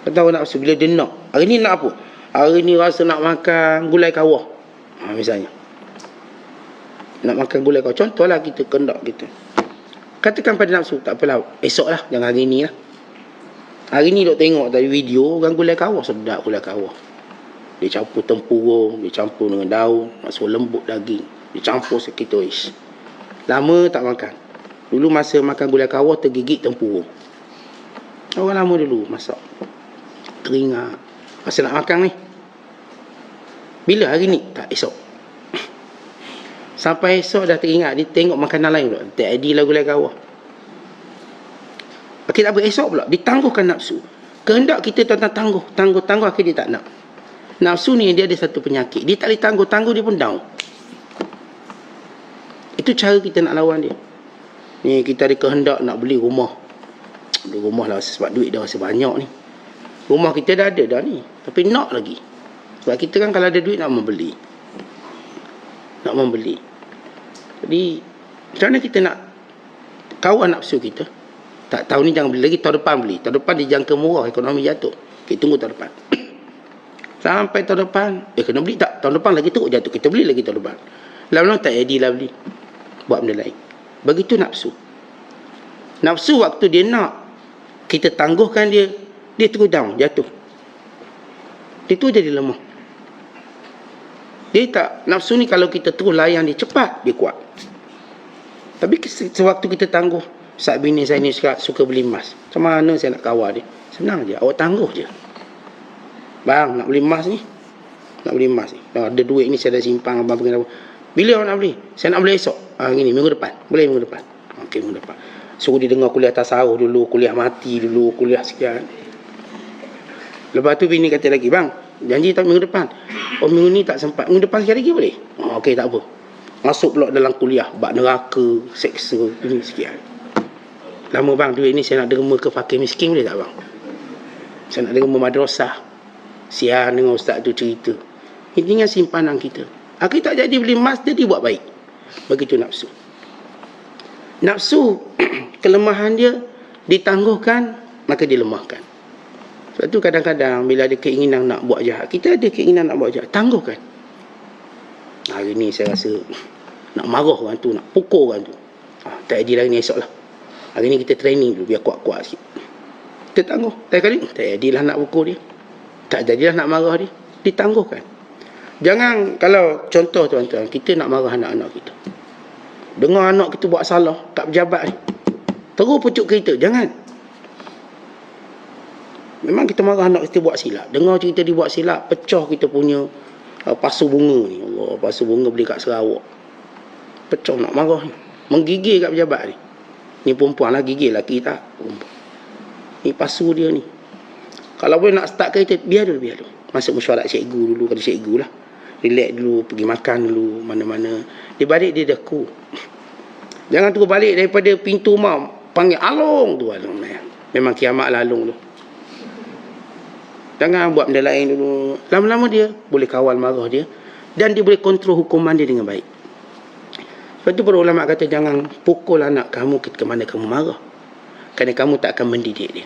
Kata hawa nafsu, bila dia nak, hari ni nak apa? Hari ni rasa nak makan gulai kawah, misalnya nak makan gulai kawah, contohlah kita kendak kita, katakan pada nafsu, tak apalah, esok lah, jangan hari ni lah. Hari ni duk tengok tadi video orang gulai kawah, sedap gulai kawah. Dia campur tempurung, dia campur dengan daun, masuk lembut daging, dia campur sikit ois. Lama tak makan. Dulu masa makan gulai kawah tergigit tempurung. Orang lama dulu masak. Teringat. Masa nak makan ni. Bila hari ni? Tak, esok. Sampai esok dah teringat. Dia tengok makanan lain pula. Tak ada lah gulai kawah. Akhirnya apa? Esok pula. Ditangguhkan nafsu. Kehendak kita tangguh. Tangguh. Akhirnya dia tak nak. Nafsu ni dia ada satu penyakit. Dia tak boleh tangguh. Dia pun down. Itu cara kita nak lawan dia. Ni kita ada kehendak nak beli rumah. Beli rumah lah sebab duit dah rasa banyak ni. Rumah kita dah ada dah ni. Tapi nak lagi. Sebab kita kan kalau ada duit nak membeli. Jadi macam mana kita nak kawan nafsu kita? Tak, tahun ni jangan beli lagi, tahun depan beli. Tahun depan dijangka murah, ekonomi jatuh. Kita tunggu tahun depan. Sampai tahun depan, kena beli tak? Tahun depan lagi teruk jatuh. Kita beli lagi tahun depan. Lama-lama tak jadi lah beli. Buat benda lain. Begitu nafsu. Nafsu waktu dia nak, kita tangguhkan dia, dia terus down, jatuh. Dia tu jadi lemah. Dia tak, nafsu ni kalau kita terus layan dia cepat, dia kuat. Tapi sewaktu kita tangguh, saat bini saya ni suka beli emas. Macam mana saya nak kawal dia? Senang je, awak tangguh je. Bang, nak beli emas ni? Nak beli emas ni. Ada duit ni saya dah simpan, abang pengen apa. Bila awak nak beli? Saya nak beli esok. Gini, minggu depan. Boleh minggu depan? Okey, minggu depan. Suruh dia dengar kuliah tasawuf dulu, kuliah mati dulu, kuliah sekian. Lepas tu bini kata lagi, bang, janji tak minggu depan? Oh, minggu ni tak sempat. Minggu depan sekali lagi boleh? Okey, tak apa. Masuk pula dalam kuliah, bab neraka, seksa, ini sekian. Lama bang, duit ni saya nak derma ke fakir miskin boleh tak bang? Saya nak derma madrasah. Sian dengan ustaz tu cerita. Ini kan simpanan kita. Aku tak jadi beli emas, dia buat baik. Begitu nafsu. Nafsu, kelemahan dia ditangguhkan, maka dilemahkan. Sebab tu kadang-kadang bila ada keinginan nak buat jahat, kita ada keinginan nak buat jahat, tangguhkan. Hari ni saya rasa nak marah orang tu, nak pukul orang tu. Tak jadi lagi ni, esok lah. Hari ni kita training dulu biar kuat-kuat sikit. Kita tangguh. Tak kali tak jadilah nak pukul dia. Tak jadilah nak marah dia. Ditangguhkan. Jangan, kalau contoh tuan-tuan, kita nak marah anak-anak kita. Dengar anak kita buat salah, tak pejabat ni, terus pucuk kita. Jangan. Memang kita marah anak kita buat silap. Dengar cerita dia buat silap, pecah kita punya pasu bunga ni. Allah, pasu bunga beli kat Sarawak. Pecah nak marah ni. Menggigil kat pejabat ni. Ni perempuan lah gigil, lelaki tak. Perempuan. Ni pasu dia ni. Kalau boleh nak start kereta, biar dulu. Masuk mesyuarat cikgu dulu, kata cikgu lah. Relax dulu, pergi makan dulu, mana-mana. Dia balik, dia dah cool. Jangan terus balik daripada pintu rumah, panggil alung tu. Alung. Memang kiamat lah alung tu. Jangan buat benda lain dulu. Lama-lama dia boleh kawal marah dia. Dan dia boleh kontrol hukuman dia dengan baik. Sebab tu para ulama kata, jangan pukul anak kamu ke mana kamu marah. Kerana kamu tak akan mendidik dia.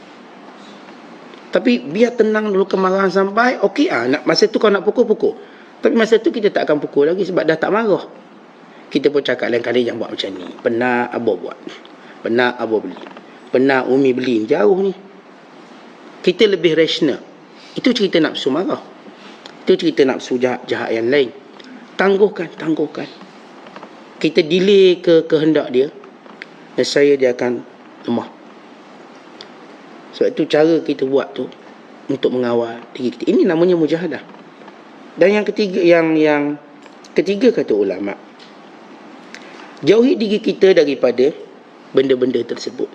Tapi biar tenang dulu kemarahan sampai, okey, masa tu kau nak pukul. Tapi masa tu kita tak akan pukul lagi sebab dah tak marah. Kita pun cakap lain kali jangan buat macam ni. Pernah abah buat. Pernah abah beli. Pernah umi beli. Jauh ni. Kita lebih rasional. Itu cerita nafsu marah. Itu cerita nafsu jahat yang lain. Tangguhkan. Kita delay ke kehendak dia. Dan saya dia akan lemah. Sebab itu cara kita buat tu untuk mengawal diri kita. Ini namanya mujahadah. Dan yang ketiga, yang ketiga kata ulama, jauhi diri kita daripada benda-benda tersebut.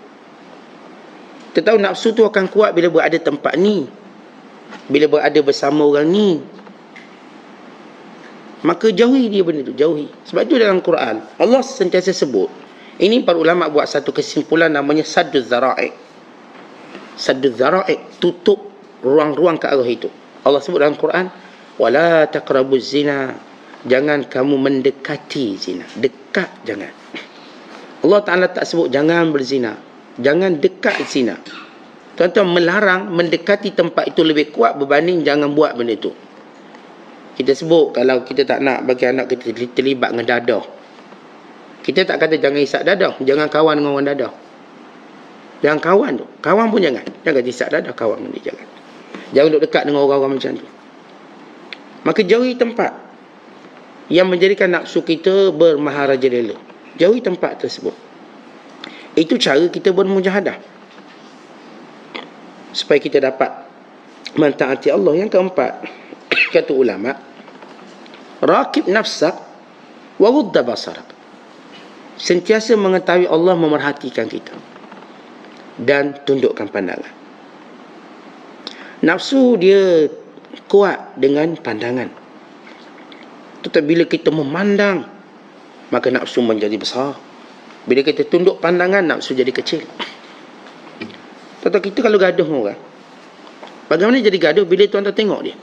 Kita tahu nafsu tu akan kuat bila berada tempat ni, bila berada bersama orang ni. Maka jauhi dia benda tu, jauhi. Sebab itu dalam Quran Allah sentiasa sebut. Ini para ulama buat satu kesimpulan namanya sadduz zara'i. Sadduz zara'i, tutup ruang-ruang ke arah itu. Allah sebut dalam Quran, wala taqrabuz zina, jangan kamu mendekati zina. Dekat jangan. Allah Ta'ala tak sebut jangan berzina, jangan dekat zina. Tuan-tuan, melarang mendekati tempat itu lebih kuat berbanding jangan buat benda itu. Kita sebut kalau kita tak nak bagi anak kita terlibat dengan dadah, kita tak kata jangan isap dadah, jangan kawan dengan orang dadah. Jangan kawan tu, kawan pun jangan isap dadah, kawan pun dia jangan duduk dekat dengan orang-orang macam tu. Maka jauhi tempat yang menjadikan nafsu kita bermaharajalela. Jauhi tempat tersebut. Itu cara kita bermujahadah supaya kita dapat mentaati Allah. Yang keempat, kata ulama, raqib nafsak wa ghudda basarak. Sentiasa mengetahui Allah memerhatikan kita dan tundukkan pandangan. Nafsu dia kuat dengan pandangan. Tetapi bila kita memandang, maka nafsu menjadi besar. Bila kita tunduk pandangan, nafsu jadi kecil. Tetapi kita kalau gaduh dengan orang, bagaimana jadi gaduh bila tuan-tuan tengok dia?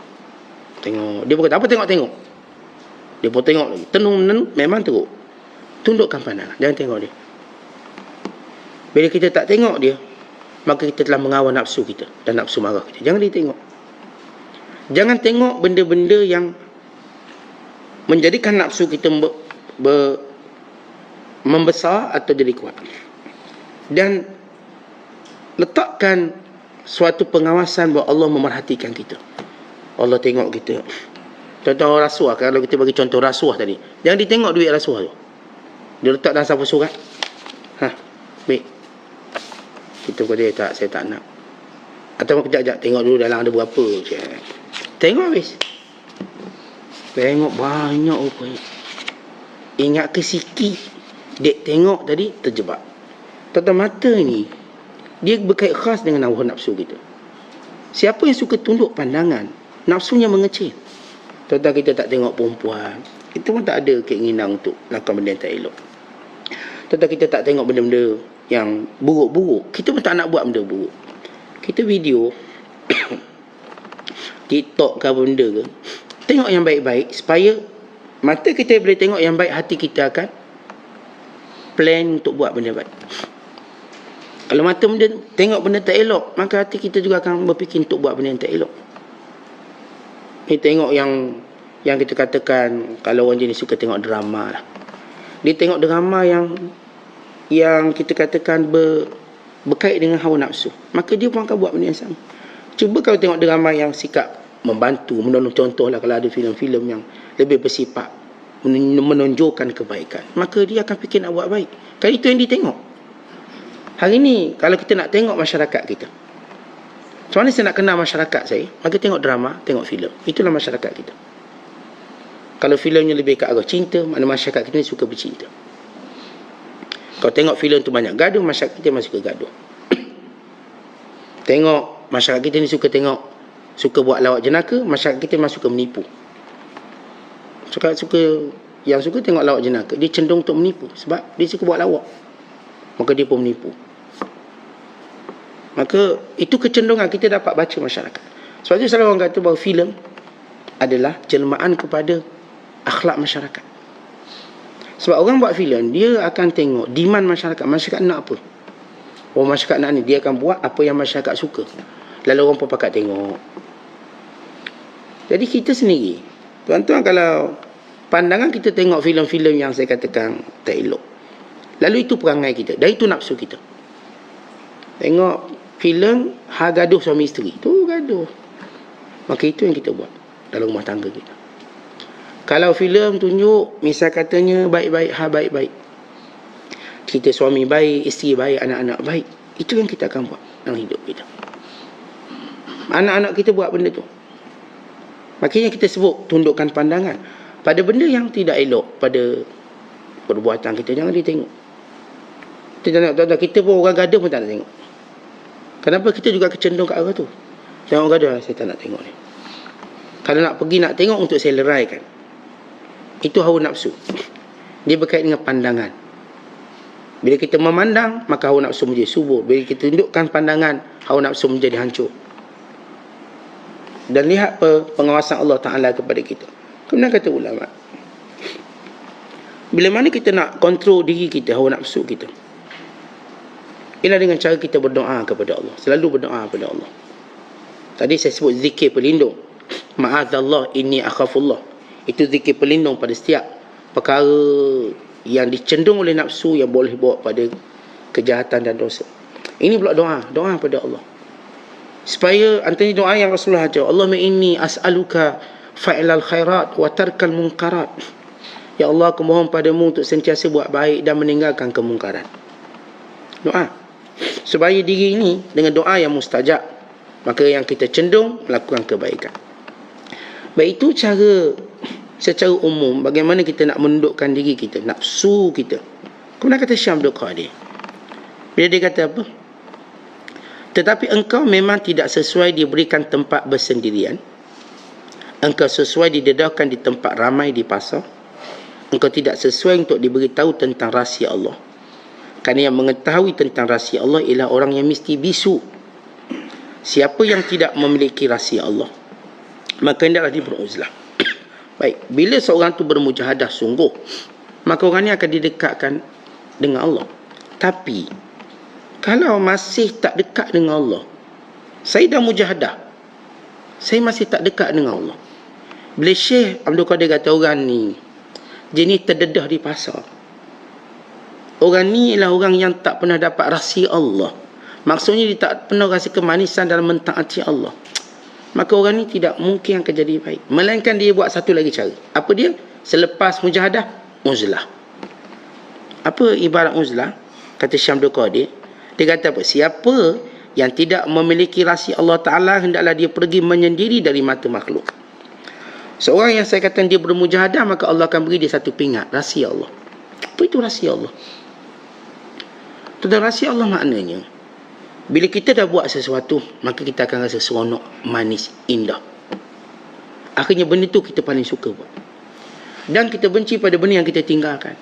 Tengok. Dia berkata, apa tengok-tengok? Dia pun tengok lagi. Tenung memang teruk. Tundukkan pandangan. Jangan tengok dia. Bila kita tak tengok dia, maka kita telah mengawal nafsu kita dan nafsu marah kita. Jangan ditengok. Jangan tengok benda-benda yang menjadikan nafsu kita membesar atau jadi kuat. Dan letakkan suatu pengawasan bahawa Allah memerhatikan kita. Allah tengok kita. Contoh rasuah, kalau kita bagi contoh rasuah tadi, jangan ditengok duit rasuah tu. Dia letak dalam sapu surat. Baik. Kita kata tak, saya tak nak. Atau kejap-kejap tengok dulu dalam ada berapa. Tengok habis. Tengok banyak rupanya. Ingat ke sikit. Dek tengok tadi terjebak. Tata mata ni dia berkait khas dengan hawa nafsu kita. Siapa yang suka tunduk pandangan, nafsunya mengecil. Tata kita tak tengok perempuan, kita pun tak ada keinginan untuk lakukan benda yang tak elok. Tata kita tak tengok benda-benda yang buruk-buruk, kita pun tak nak buat benda buruk. Kita video TikTok ke apa benda ke, tengok yang baik-baik supaya mata kita boleh tengok yang baik, hati kita akan plan untuk buat benda baik. Kalau mata benda tengok benda tak elok, maka hati kita juga akan berfikir untuk buat benda yang tak elok. Ni tengok yang kita katakan, kalau orang jenis suka tengok drama lah. Dia tengok drama yang kita katakan berkait dengan hawa nafsu, maka dia pun akan buat benda yang sama. Cuba kalau tengok drama yang sikap membantu, menolong, contohlah kalau ada filem-filem yang lebih bersifat menonjolkan kebaikan, maka dia akan fikir nak buat baik. Kan itu yang dia tengok. Hari ni kalau kita nak tengok masyarakat kita, macam mana saya nak kenal masyarakat saya? Maka tengok drama, tengok filem. Itulah masyarakat kita. Kalau filemnya lebih ke arah cinta, mana masyarakat kita ni suka bercinta. Kalau tengok filem tu banyak gaduh, masyarakat kita masih suka gaduh. Tengok masyarakat kita ni suka buat lawak jenaka, masyarakat kita masih suka menipu. Yang suka tengok lawak jenaka, dia cenderung untuk menipu sebab dia suka buat lawak, maka dia pun menipu. Maka itu kecenderungan kita dapat baca masyarakat. Sebab itu selalu orang kata bahawa filem adalah jelmaan kepada akhlak masyarakat. Sebab orang buat filem, dia akan tengok demand masyarakat nak apa. Orang masyarakat nak ni, dia akan buat apa yang masyarakat suka. Lalu orang pun pakat tengok. Jadi kita sendiri, tuan-tuan, kalau pandangan kita tengok filem-filem yang saya katakan tak elok, lalu itu perangai kita, dan itu nafsu kita. Tengok filem gaduh suami isteri, tu gaduh, maka itu yang kita buat dalam rumah tangga kita. Kalau filem tunjuk misal katanya baik-baik, baik-baik, kita suami baik, isteri baik, anak-anak baik, itu yang kita akan buat dalam hidup kita. Anak-anak kita buat benda tu, makanya kita sebut tundukkan pandangan pada benda yang tidak elok pada perbuatan kita. Jangan ditengok. Kita pun orang gaduh pun tak nak tengok. Kenapa? Kita juga kecenderung ke arah tu. Jangan orang gaduh, saya tak nak tengok ni. Kalau nak pergi nak tengok untuk saya leraikan, itu hawa nafsu. Dia berkait dengan pandangan. Bila kita memandang, maka hawa nafsu menjadi subur. Bila kita tundukkan pandangan, hawa nafsu menjadi hancur. Dan lihat pengawasan Allah Ta'ala kepada kita. Kemudian kata ulama, bila mana kita nak kontrol diri kita, hawa nafsu kita, ialah dengan cara kita berdoa kepada Allah. Selalu berdoa kepada Allah. Tadi saya sebut zikir pelindung. Ma'adzallah inni akhafullah. Itu zikir pelindung pada setiap perkara yang dicenderung oleh nafsu yang boleh bawa pada kejahatan dan dosa. Ini pula doa kepada Allah. Supaya antara doa yang Rasulullah ajar, Allahumma inni as'aluka fa'ilal khairat wa tarkal munkarat. Ya Allah, aku mohon padamu untuk sentiasa buat baik dan meninggalkan kemungkaran. Doa. Supaya diri ini dengan doa yang mustajab, maka yang kita cenderung melakukan kebaikan. Baik, itu cara secara umum bagaimana kita nak menundukkan diri kita, nafsu kita. Kemudian kata Syekh Abdul Qadir, bila dia kata apa? Tetapi engkau memang tidak sesuai diberikan tempat bersendirian. Engkau sesuai didedahkan di tempat ramai di pasar. Engkau tidak sesuai untuk diberitahu tentang rahsia Allah. Kerana yang mengetahui tentang rahsia Allah ialah orang yang mesti bisu. Siapa yang tidak memiliki rahsia Allah, maka hendaklah dia beruzlah. Baik, bila seorang tu bermujahadah sungguh, maka orang ni akan didekatkan dengan Allah. Tapi kalau masih tak dekat dengan Allah, saya dah mujahadah, saya masih tak dekat dengan Allah. Bila Syekh Abdul Qadir kata orang ni jenis terdedah di pasar, orang ni ialah orang yang tak pernah dapat rahsia Allah. Maksudnya dia tak pernah rasa kemanisan dalam mentaati Allah. Maka orang ni tidak mungkin akan jadi baik. Melainkan dia buat satu lagi cara. Apa dia? Selepas mujahadah, uzlah. Apa ibarat uzlah? Kata Syekh Abdul Qadir, dia kata apa? Siapa yang tidak memiliki rahsia Allah Ta'ala, hendaklah dia pergi menyendiri dari mata makhluk. Seorang yang saya kata dia bermujahadah, maka Allah akan beri dia satu pingat, rahsia Allah. Apa itu rahsia Allah? Tentang rahsia Allah maknanya, bila kita dah buat sesuatu, maka kita akan rasa seronok, manis, indah. Akhirnya benda tu kita paling suka buat. Dan kita benci pada benda yang kita tinggalkan.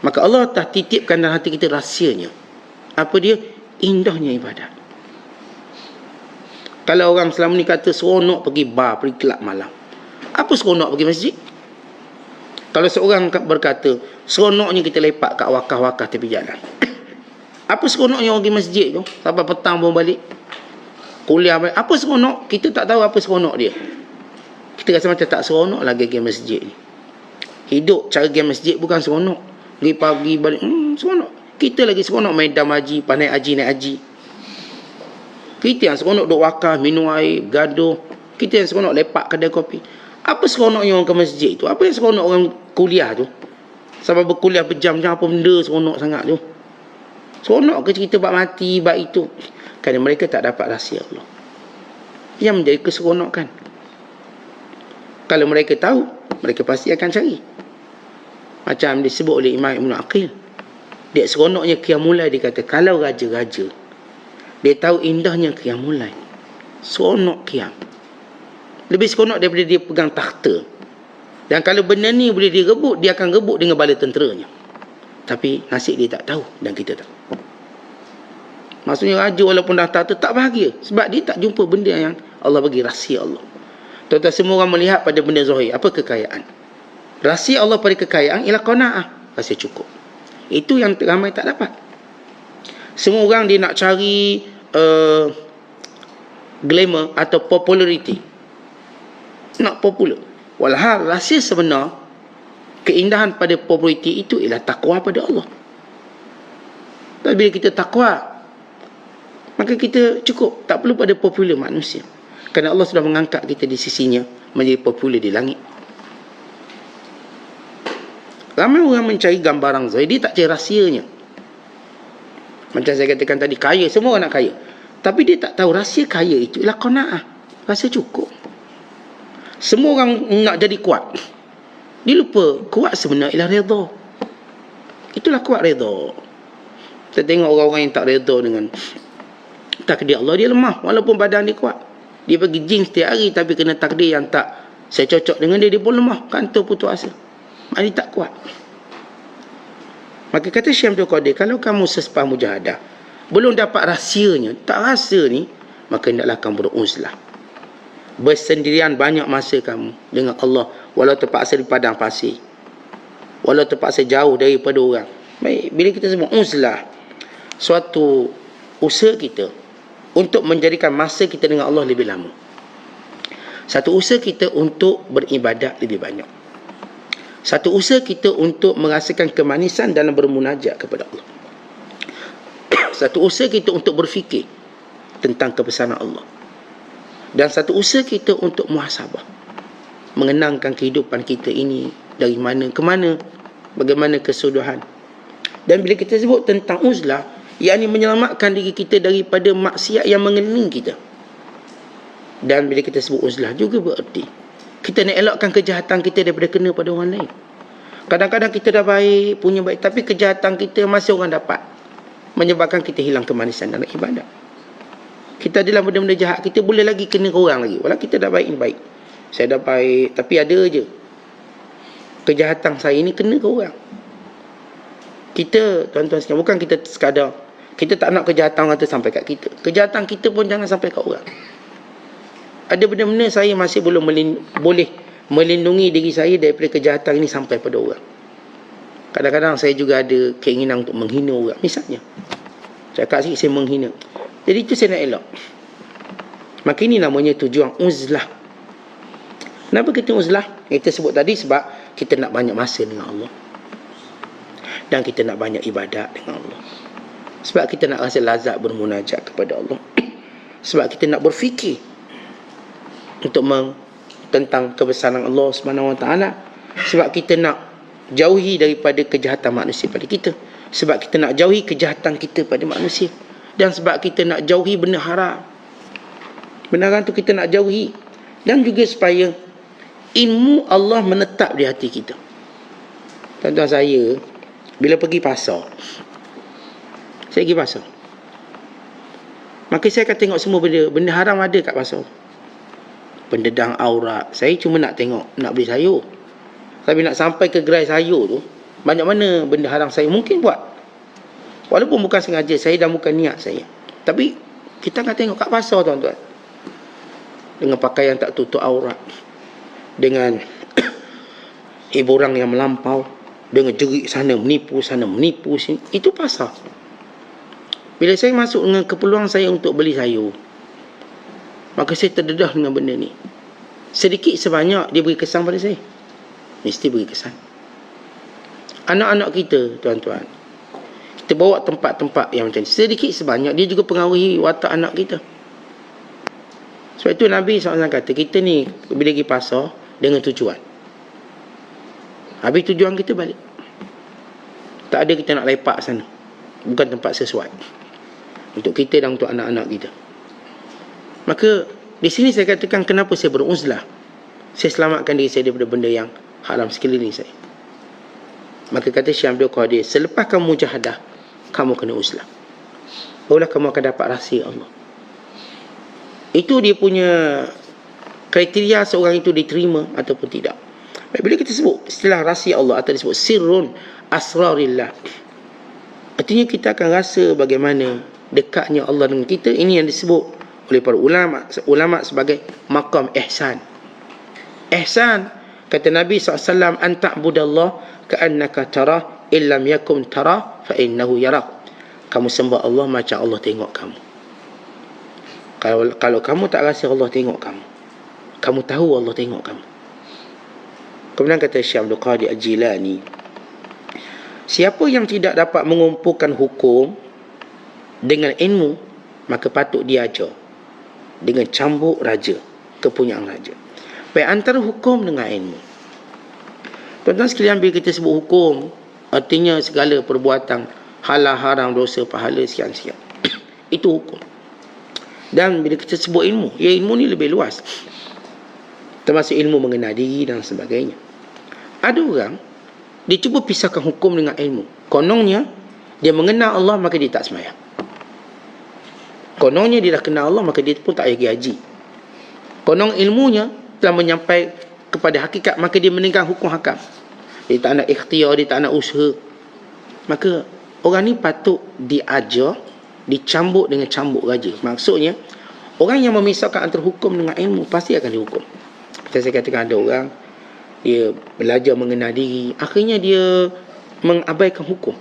Maka Allah telah titipkan dalam hati kita rahsianya. Apa dia? Indahnya ibadat. Kalau orang selama ni kata seronok pergi bar, pergi kelab malam, apa seronok pergi masjid? Kalau seorang berkata seronoknya kita lepak kat wakaf-wakaf tepi jalan, apa seronoknya orang pergi masjid tu sampai petang baru balik, kuliah balik? Apa seronok? Kita tak tahu apa seronok dia. Kita rasa macam tak seronok lagi pergi masjid ni. Hidup cara pergi masjid bukan seronok. Pergi pagi balik, seronok. Kita lagi seronok main dam haji, pandai haji, naik haji. Kita yang seronok duduk wakaf, minum air, gaduh. Kita yang seronok lepak kedai kopi. Apa seronoknya orang ke masjid tu? Apa yang seronok orang kuliah tu? Sampai berkuliah berjam-jam, apa benda seronok sangat tu? Seronok ke cerita bab mati, bab itu? Kerana mereka tak dapat rahsia Allah yang menjadi keseronokan. Kalau mereka tahu, mereka pasti akan cari. Macam disebut oleh Imam Ibn Aqil, dia seronoknya qiyamul lail. Dia kata kalau raja-raja dia tahu indahnya qiyamul lail, seronok qiyam, lebih seronok daripada dia pegang takhta. Dan kalau benda ni boleh direbut, dia akan rebut dengan bala tenteranya. Tapi nasib dia tak tahu dan kita tahu. Maksudnya raja walaupun dah takhta tak bahagia sebab dia tak jumpa benda yang Allah bagi, rahsia Allah. Tuan-tuan, semua orang melihat pada benda zahir. Apa kekayaan? Rahsia Allah pada kekayaan ialah qanaah, rasa cukup. Itu yang ramai tak dapat. Semua orang dia nak cari glamour atau popularity, nak popular. Walhal rahsia sebenar, keindahan pada populariti itu ialah takwa pada Allah. Dan bila kita takwa, maka kita cukup, tak perlu pada popular manusia. Kerana Allah sudah mengangkat kita di sisinya menjadi popular di langit. Ramai orang mencari gambaran zahir, dia tak cari rahsianya. Macam saya katakan tadi, kaya, semua orang nak kaya. Tapi dia tak tahu rahsia kaya itu ialah qanaah, rasa cukup. Semua orang nak jadi kuat. Dia lupa kuat sebenarnya ialah redha. Itulah kuat, redha. Kita tengok orang-orang yang tak redha dengan takdir Allah, dia lemah walaupun badan dia kuat. Dia pergi gym setiap hari, tapi kena takdir yang tak saya cocok dengan dia, dia pun lemah, kantor putus asa. Dia tak kuat. Maka kata Syekh Abdul Qadir, kalau kamu sesepah mujahadah belum dapat rahsianya, tak rasa ni, maka hendaklah kamu beruzlah. Bersendirian banyak masa kamu dengan Allah, walau terpaksa di padang pasir, walau terpaksa jauh daripada orang. Baik, bila kita sebut uzlah, suatu usaha kita untuk menjadikan masa kita dengan Allah lebih lama. Satu usaha kita untuk beribadat lebih banyak. Satu usaha kita untuk merasakan kemanisan dalam bermunajat kepada Allah. Satu usaha kita untuk berfikir tentang kebesaran Allah. Dan satu usaha kita untuk muhasabah, mengenangkan kehidupan kita ini dari mana ke mana, bagaimana kesudahan. Dan bila kita sebut tentang uzlah, yakni menyelamatkan diri kita daripada maksiat yang mengenai kita. Dan bila kita sebut uzlah juga bererti kita nak elakkan kejahatan kita daripada kena pada orang lain. Kadang-kadang kita dah baik, punya baik, tapi kejahatan kita masih orang dapat, menyebabkan kita hilang kemanisan dalam ibadat. Kita dalam benda-benda jahat, kita boleh lagi kena ke orang lagi. Walau kita dah baik ni baik. Saya dah baik, tapi ada je kejahatan saya ni kena ke orang. Kita, tuan-tuan sekalian, bukan kita sekadar kita tak nak kejahatan orang tu sampai kat kita. Kejahatan kita pun jangan sampai kat orang. Ada benda-benda saya masih belum boleh melindungi diri saya daripada kejahatan ini sampai pada orang. Kadang-kadang saya juga ada keinginan untuk menghina orang. Misalnya, cakap sikit saya menghina. Jadi itu saya nak elak. Maka ini namanya tujuan uzlah. Kenapa kita uzlah? Kita sebut tadi sebab kita nak banyak masa dengan Allah. Dan kita nak banyak ibadat dengan Allah. Sebab kita nak rasa lazat bermunajat kepada Allah. Sebab kita nak berfikir untuk tentang kebesaran Allah Subhanahu Wa Taala. Sebab kita nak jauhi daripada kejahatan manusia pada kita. Sebab kita nak jauhi kejahatan kita pada manusia. Dan sebab kita nak jauhi benda haram. Benda haram tu kita nak jauhi. Dan juga supaya ilmu Allah menetap di hati kita. Tuan-tuan saya, bila pergi pasar, saya pergi pasar, maka saya akan tengok semua benda haram ada kat pasar. Pendedang aurat. Saya cuma nak tengok, nak beli sayur. Tapi nak sampai ke gerai sayur tu, banyak mana benda haram saya mungkin buat. Walaupun bukan sengaja, saya dah bukan niat saya. Tapi kita akan tengok kat pasar, tuan-tuan, dengan pakaian tak tutup aurat, dengan hiburan yang melampau, dengan jerit sana menipu sini. Itu pasar. Bila saya masuk dengan keperluan saya untuk beli sayur, maka saya terdedah dengan benda ni. Sedikit sebanyak dia beri kesan pada saya. Mesti beri kesan. Anak-anak kita, tuan-tuan, kita bawa tempat-tempat yang macam ni, sedikit sebanyak dia juga pengaruhi watak anak kita. Sebab itu Nabi SAW kata, kita ni bila pergi pasar dengan tujuan. Habis tujuan kita balik. Tak ada kita nak lepak sana. Bukan tempat sesuai untuk kita dan untuk anak-anak kita. Maka di sini saya katakan kenapa saya beruzlah. Saya selamatkan diri saya daripada benda yang haram sekeliling saya. Maka kata Syekh Abdul Qadir, selepas kamu mujahadah, kamu kena uzlah. Barulah kamu akan dapat rahsia Allah. Itu dia punya kriteria seorang itu diterima ataupun tidak. Bila kita sebut istilah rahsia Allah atau disebut sirrun asrarillah, artinya kita akan rasa bagaimana dekatnya Allah dengan kita. Ini yang disebut oleh para ulama sebagai maqam ihsan. Ihsan, kata Nabi SAW, anta'budallah ka'annaka tarah illam yakum tarah fa innahu yarak. Kamu sembah Allah macam Allah tengok kamu. Kalau kamu tak rasa Allah tengok kamu, kamu tahu Allah tengok kamu. Kemudian kata Syekh Abdul Qadir Al-Jilani, siapa yang tidak dapat mengumpulkan hukum dengan ilmu, maka patut dia ajar dengan cambuk raja, kepunyaan raja. Baik antara hukum dengan ilmu. Tuan-tuan sekalian, bila kita sebut hukum, artinya segala perbuatan halal, haram, dosa, pahala, sekian-sekian. Itu hukum. Dan bila kita sebut ilmu, ya ilmu ni lebih luas, termasuk ilmu mengenal diri dan sebagainya. Ada orang, dia cuba pisahkan hukum dengan ilmu. Kononnya dia mengenal Allah, maka dia tak sembahyang. Kononnya dia dah kenal Allah, maka dia pun tak pergi haji. Konon ilmunya telah menyampai kepada hakikat, maka dia meninggalkan hukum hakam. Dia tak nak ikhtiar, dia tak nak usaha. Maka orang ni patut diajar, dicambuk dengan cambuk raja. Maksudnya, orang yang memisahkan antara hukum dengan ilmu pasti akan dihukum. Seperti saya katakan, ada orang dia belajar mengenal diri, akhirnya dia mengabaikan hukum.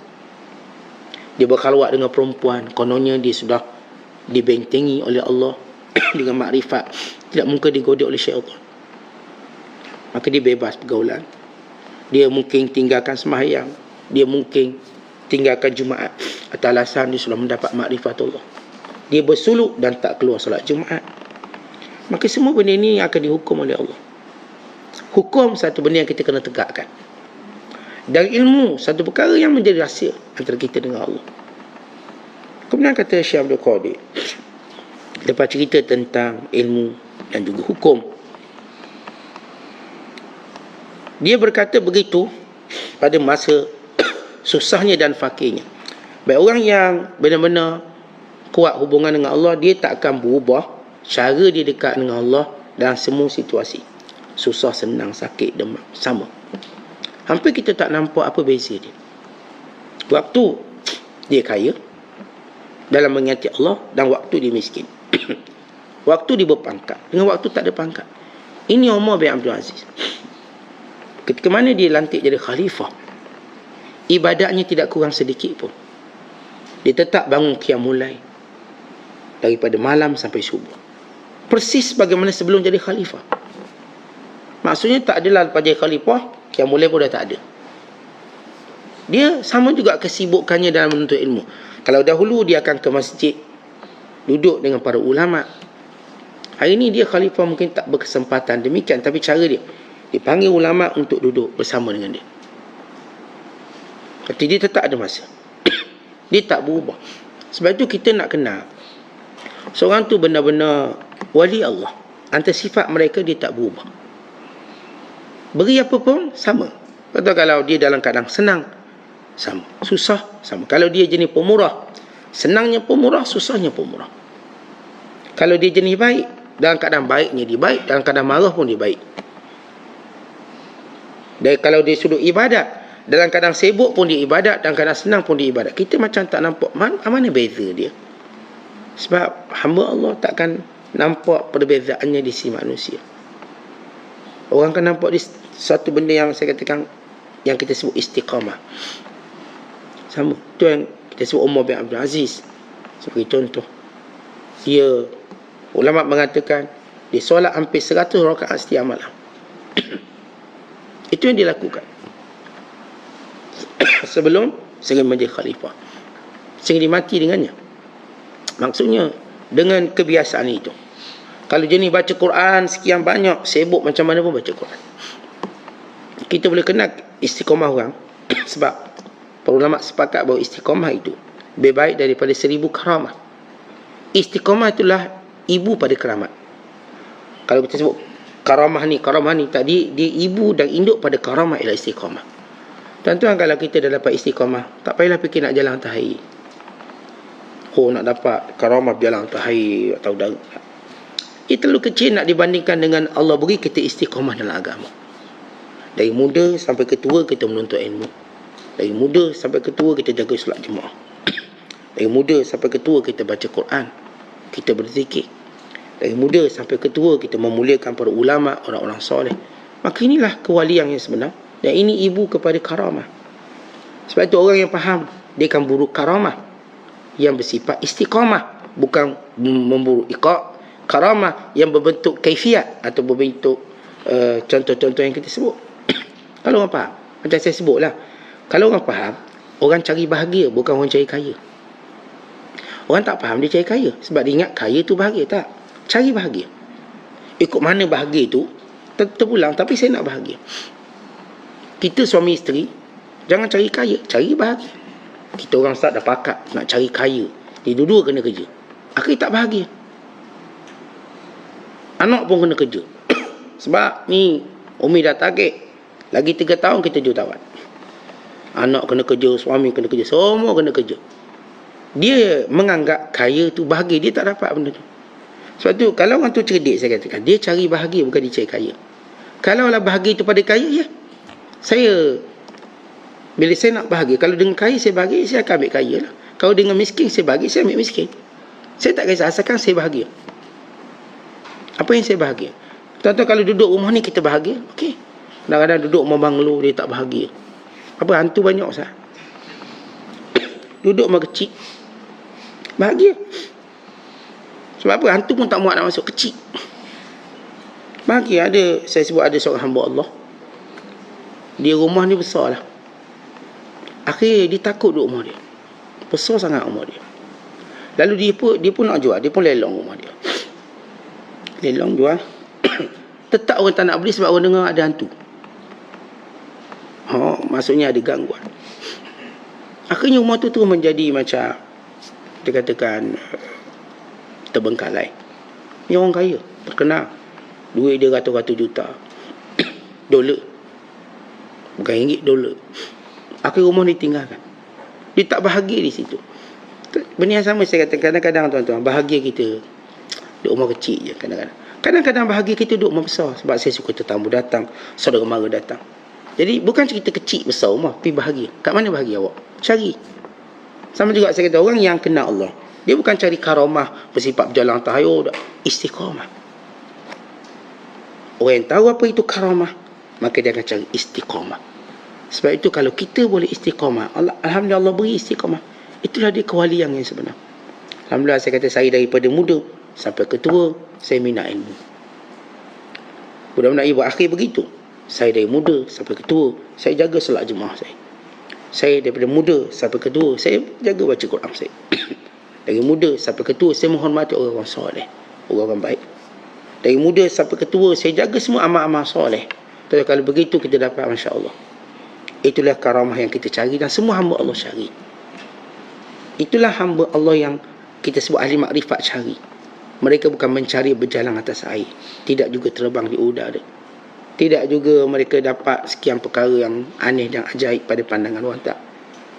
Dia berkhalwat dengan perempuan, kononnya dia sudah dibentengi oleh Allah dengan makrifat, tidak mungkin digoda oleh syaitan. Maka dia bebas pergaulan. Dia mungkin tinggalkan sembahyang, dia mungkin tinggalkan Jumaat atas alasan dia sudah mendapat makrifat Allah. Dia bersuluk dan tak keluar solat Jumaat. Maka semua benda ini akan dihukum oleh Allah. Hukum satu benda yang kita kena tegakkan. Dan ilmu satu perkara yang menjadi rahsia antara kita dengan Allah. Kemudian kata Syekh Abdul Qadir, lepas cerita tentang ilmu dan juga hukum, dia berkata begitu pada masa susahnya dan fakirnya. Baik orang yang benar-benar kuat hubungan dengan Allah, dia tak akan berubah cara dia dekat dengan Allah dalam semua situasi. Susah, senang, sakit, demam, sama. Hampir kita tak nampak apa beza dia. Waktu dia kaya dalam mengingati Allah, dan waktu dia miskin. Waktu dia berpangkat dengan waktu tak ada pangkat. Ini Umar bin Abdul Aziz. Ketika mana dia lantik jadi khalifah, ibadatnya tidak kurang sedikit pun. Dia tetap bangun qiyamul lail daripada malam sampai subuh, persis bagaimana sebelum jadi khalifah. Maksudnya tak adalah lepas jadi khalifah qiyamul lail pun dah tak ada. Dia sama juga kesibukannya dalam menuntut ilmu. Kalau dahulu dia akan ke masjid, duduk dengan para ulama. Hari ini dia khalifah mungkin tak berkesempatan demikian, tapi cara dia, dipanggil ulama untuk duduk bersama dengan dia. Tapi dia tetap ada masa. Dia tak berubah. Sebab itu kita nak kenal seorang tu benar-benar wali Allah. Antara sifat mereka, dia tak berubah. Beri apa pun sama. Betul. Kalau dia dalam keadaan senang, sama. Susah, sama. Kalau dia jenis pemurah, senangnya pemurah, susahnya pemurah. Kalau dia jenis baik, dalam keadaan baiknya dia baik, dalam keadaan marah pun dia baik. Dan kalau dia sudut ibadat, dalam keadaan sibuk pun dia ibadat, dalam keadaan senang pun dia ibadat. Kita macam tak nampak mana beza dia. Sebab hamba Allah takkan nampak perbezaannya di si manusia. Orang kan nampak di satu benda yang saya katakan, yang kita sebut istiqamah. Sama. Itu yang kita sebut Umar bin Abdul Aziz. Sebagai contoh. Dia, ulama mengatakan, dia solat hampir 100 rakaat setiap malam. Itu yang dilakukan sebelum sehingga menjadi khalifah, sehingga dia mati dengannya. Maksudnya dengan kebiasaan itu. Kalau jenis baca Quran sekian banyak, sibuk macam mana pun baca Quran. Kita boleh kenal istiqamah orang sebab para ulama sepakat bahawa istiqamah itu lebih baik daripada 1000 karamah. Istiqamah itulah ibu pada keramat. Kalau kita sebut karamah ni tadi, dia ibu dan induk pada karamah ialah istiqamah. Tuan-tuan, kalau kita dah dapat istiqamah, tak payahlah fikir nak jalan atas air. Oh, nak dapat karamah jalan atas air atau darat. Ia terlalu kecil nak dibandingkan dengan Allah beri kita istiqamah dalam agama. Dari muda sampai ketua kita menuntut ilmu. Dari muda sampai ketua kita jaga solat jemaah. Dari muda sampai ketua kita baca Quran, kita berzikir. Dari muda sampai ketua kita memuliakan para ulama, orang-orang soleh. Maka inilah kewalian yang sebenar. Dan ini ibu kepada karamah. Sebab itu orang yang faham, dia akan buru karamah yang bersifat istiqamah, bukan memburu iqa. Karamah yang berbentuk kaifiat atau berbentuk contoh-contoh yang kita sebut. Kalau orang faham, macam saya sebutlah, kalau orang faham, orang cari bahagia, bukan orang cari kaya. Orang tak faham, dia cari kaya sebab dia ingat kaya tu bahagia. Tak, cari bahagia. Ikut mana bahagia tu terpulang, tapi saya nak bahagia. Kita suami isteri, jangan cari kaya, cari bahagia. Kita orang start dah pakat nak cari kaya, dia dua-dua kena kerja, akhirnya tak bahagia. Anak pun kena kerja. Sebab ni Umi dah target, lagi 3 tahun kita jutawan. Anak kena kerja, suami kena kerja, semua kena kerja. Dia menganggap kaya tu bahagia, dia tak dapat benda tu. Sebab tu kalau orang tu cerdik, saya katakan, dia cari bahagia, bukan dia cari kaya. Kalau lah bahagia tu pada kaya, ya, saya, bila saya nak bahagia, kalau dengan kaya saya bahagia, saya akan ambil kaya lah. Kalau dengan miskin saya bahagia, saya ambil miskin. Saya tak kisah, asalkan saya bahagia. Apa yang saya bahagia? Tuan-tuan, kalau duduk rumah ni kita bahagia, okey. Kadang-kadang duduk rumah banglo, dia tak bahagia. Apa, hantu banyak sah? Duduk rumah kecil, bahagia. Sebab apa? Hantu pun tak muat nak masuk kecil. Bahagia. Ada, saya sebut ada seorang hamba Allah, dia rumah ni besar lah. Akhirnya dia takut duduk rumah dia, besar sangat rumah dia. Lalu dia pun nak jual, dia pun lelong rumah dia. Lelong jual. Tetap orang tak nak beli sebab orang dengar ada hantu. Maksudnya ada gangguan. Akhirnya rumah tu menjadi macam dikatakan terbengkalai. Ni orang kaya, terkenal. Duit dia ratus-ratus juta. Dolar. Bukan ringgit, dolar. Akhirnya rumah ditinggalkan. Dia tak bahagia di situ. Benda yang sama saya kata, kadang-kadang tuan-tuan, bahagia kita duduk rumah kecil je kadang-kadang. Kadang-kadang bahagia kita duduk rumah besar. Sebab saya suka tetamu datang, saudara mara datang. Jadi bukan cerita kecil besar rumah, tapi bahagia. Kat mana bahagia awak? Cari. Sama juga saya kata, orang yang kenal Allah, dia bukan cari karamah, bersifat berjalan tahayul, istiqamah. Orang yang tahu apa itu karamah, maka dia akan cari istiqamah. Sebab itu kalau kita boleh istiqamah, Alhamdulillah Allah beri istiqamah. Itulah dia kewalian yang sebenar. Alhamdulillah saya kata, saya daripada muda sampai ketua, saya minat ilmu. Mudah-mudahan ibu akhir begitu. Saya dari muda sampai ketua, saya jaga solat jemaah saya. Saya daripada muda sampai ketua, saya jaga baca Quran saya. Dari muda sampai ketua, saya menghormati orang-orang soleh, orang-orang baik. Dari muda sampai ketua, saya jaga semua amal-amal soleh. Tapi kalau begitu kita dapat, Masya Allah. Itulah karamah yang kita cari dan semua hamba Allah cari. Itulah hamba Allah yang kita sebut ahli makrifat cari. Mereka bukan mencari berjalan atas air, tidak juga terbang di udara, tidak juga mereka dapat sekian perkara yang aneh dan ajaib pada pandangan orang, tak.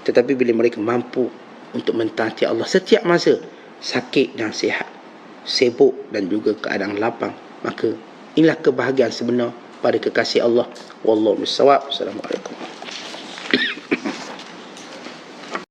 Tetapi bila mereka mampu untuk mentaati Allah setiap masa, sakit dan sihat, sibuk dan juga keadaan lapang, maka inilah kebahagiaan sebenar pada kekasih Allah. Wallahu a'lam. Assalamualaikum.